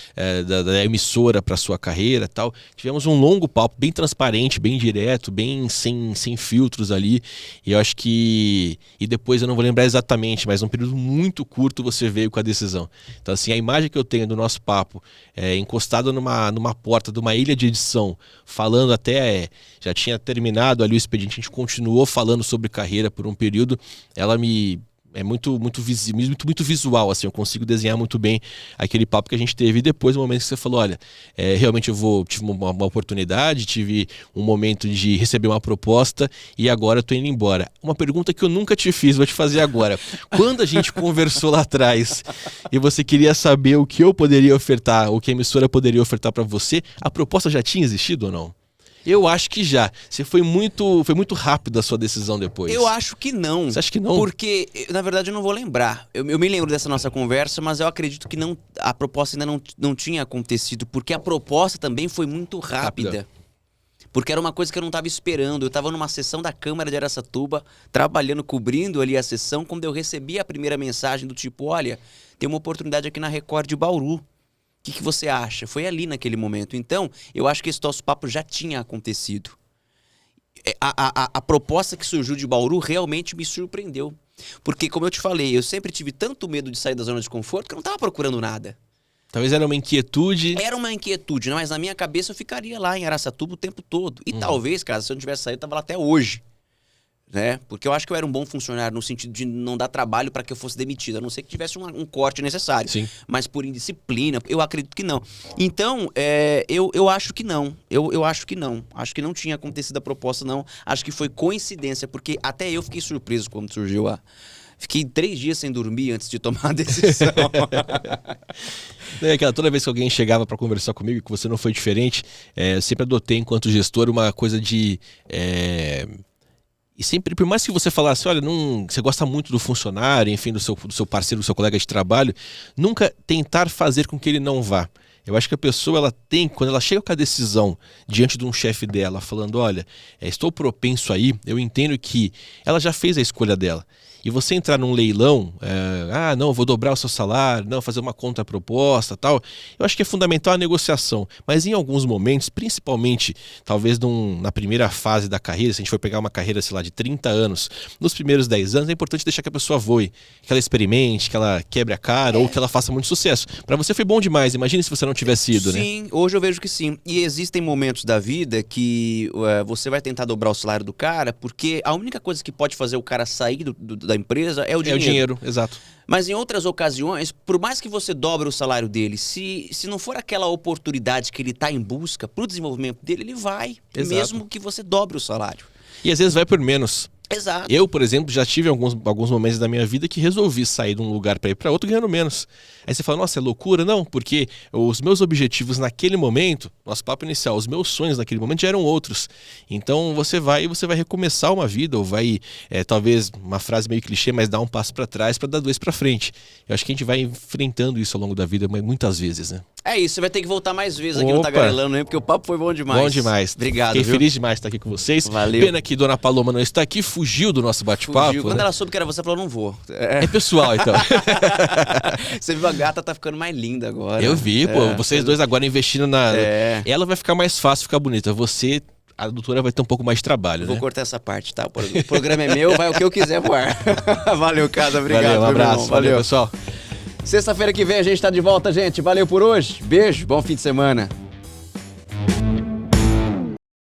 da emissora pra sua carreira e tal. Tivemos um longo papo, bem transparente, bem direto, bem sem filtros ali, e eu acho que... E depois eu não vou lembrar exatamente, mas num período muito curto você veio com a decisão. Então assim, a imagem que eu tenho do nosso papo, encostado numa porta de uma ilha de edição, falando até... já tinha terminado ali o expediente, a gente continuou falando sobre carreira por um período, ela é muito visual, assim, eu consigo desenhar muito bem aquele papo que a gente teve. E depois, o momento que você falou, olha, realmente tive uma oportunidade, tive um momento de receber uma proposta e agora eu tô indo embora. Uma pergunta que eu nunca te fiz, vou te fazer agora. Quando a gente conversou lá atrás e você queria saber o que eu poderia ofertar, o que a emissora poderia ofertar para você, a proposta já tinha existido ou não? Eu acho que já. Foi muito rápido a sua decisão depois. Eu acho que não. Você acha que não? Porque, na verdade, eu não vou lembrar. Eu me lembro dessa nossa conversa, mas eu acredito que não, a proposta ainda não tinha acontecido, porque a proposta também foi muito rápida. Porque era uma coisa que eu não estava esperando. Eu estava numa sessão da Câmara de Araçatuba, trabalhando, cobrindo ali a sessão, quando eu recebi a primeira mensagem do tipo, olha, tem uma oportunidade aqui na Record de Bauru. O que você acha? Foi ali naquele momento. Então, eu acho que esse nosso papo já tinha acontecido. A proposta que surgiu de Bauru realmente me surpreendeu. Porque, como eu te falei, eu sempre tive tanto medo de sair da zona de conforto que eu não estava procurando nada. Talvez era uma inquietude. Era uma inquietude, mas na minha cabeça eu ficaria lá em Araçatuba o tempo todo. E talvez, cara, se eu não tivesse saído, eu estava lá até hoje. Né? Porque eu acho que eu era um bom funcionário no sentido de não dar trabalho para que eu fosse demitido, a não ser que tivesse um corte necessário. Sim. Mas por indisciplina, eu acredito que não. Então, eu acho que não. Eu acho que não. Acho que não tinha acontecido a proposta, não. Acho que foi coincidência, porque até eu fiquei surpreso quando surgiu a... Fiquei 3 dias sem dormir antes de tomar a decisão. Toda vez que alguém chegava para conversar comigo, que você não foi diferente, eu sempre adotei, enquanto gestor, uma coisa de... E sempre, por mais que você falasse, olha, você gosta muito do funcionário, enfim, do seu parceiro, do seu colega de trabalho, nunca tentar fazer com que ele não vá. Eu acho que a pessoa, quando ela chega com a decisão diante de um chefe dela, falando, olha, estou propenso aí, eu entendo que ela já fez a escolha dela. E você entrar num leilão, não, vou dobrar o seu salário, não, fazer uma contraproposta, tal. Eu acho que é fundamental a negociação. Mas em alguns momentos, principalmente, talvez na primeira fase da carreira, se a gente for pegar uma carreira, sei lá, de 30 anos, nos primeiros 10 anos, é importante deixar que a pessoa voe, que ela experimente, que ela quebre a cara ou que ela faça muito sucesso. Para você foi bom demais, imagine se você não tivesse ido, né? Sim, hoje eu vejo que sim. E existem momentos da vida que você vai tentar dobrar o salário do cara, porque a única coisa que pode fazer o cara sair da empresa é o dinheiro. É o dinheiro, exato. Mas em outras ocasiões, por mais que você dobre o salário dele, se não for aquela oportunidade que ele está em busca para o desenvolvimento dele, ele vai, exato, mesmo que você dobre o salário. E às vezes vai por menos. Exato. Eu, por exemplo, já tive alguns momentos da minha vida que resolvi sair de um lugar para ir para outro ganhando menos. Aí você fala, nossa, é loucura? Não, porque os meus objetivos naquele momento, nosso papo inicial, os meus sonhos naquele momento já eram outros. Então você vai recomeçar uma vida, ou vai, talvez, uma frase meio clichê, mas dar um passo para trás para dar 2 para frente. Eu acho que a gente vai enfrentando isso ao longo da vida, mas muitas vezes, né? É isso, você vai ter que voltar mais vezes aqui no Tagarelando, hein? Porque o papo foi bom demais. Bom demais. Obrigado, Fiquei feliz demais de estar aqui com vocês. Valeu. Pena que Dona Paloma não está aqui, fugiu do nosso bate-papo. Quando né? ela soube que era você, ela falou, não vou. É pessoal, então. Você viu, a gata tá ficando mais linda agora. Eu vi, pô. Vocês dois agora investindo na... Ela vai ficar mais fácil, ficar bonita. Você... A doutora vai ter um pouco mais de trabalho, Vou né? cortar essa parte, tá? O programa é meu, vai o que eu quiser voar. Valeu, Casa. Obrigado. Valeu, um abraço. Valeu, pessoal. Sexta-feira que vem a gente tá de volta, gente. Valeu por hoje. Beijo, bom fim de semana.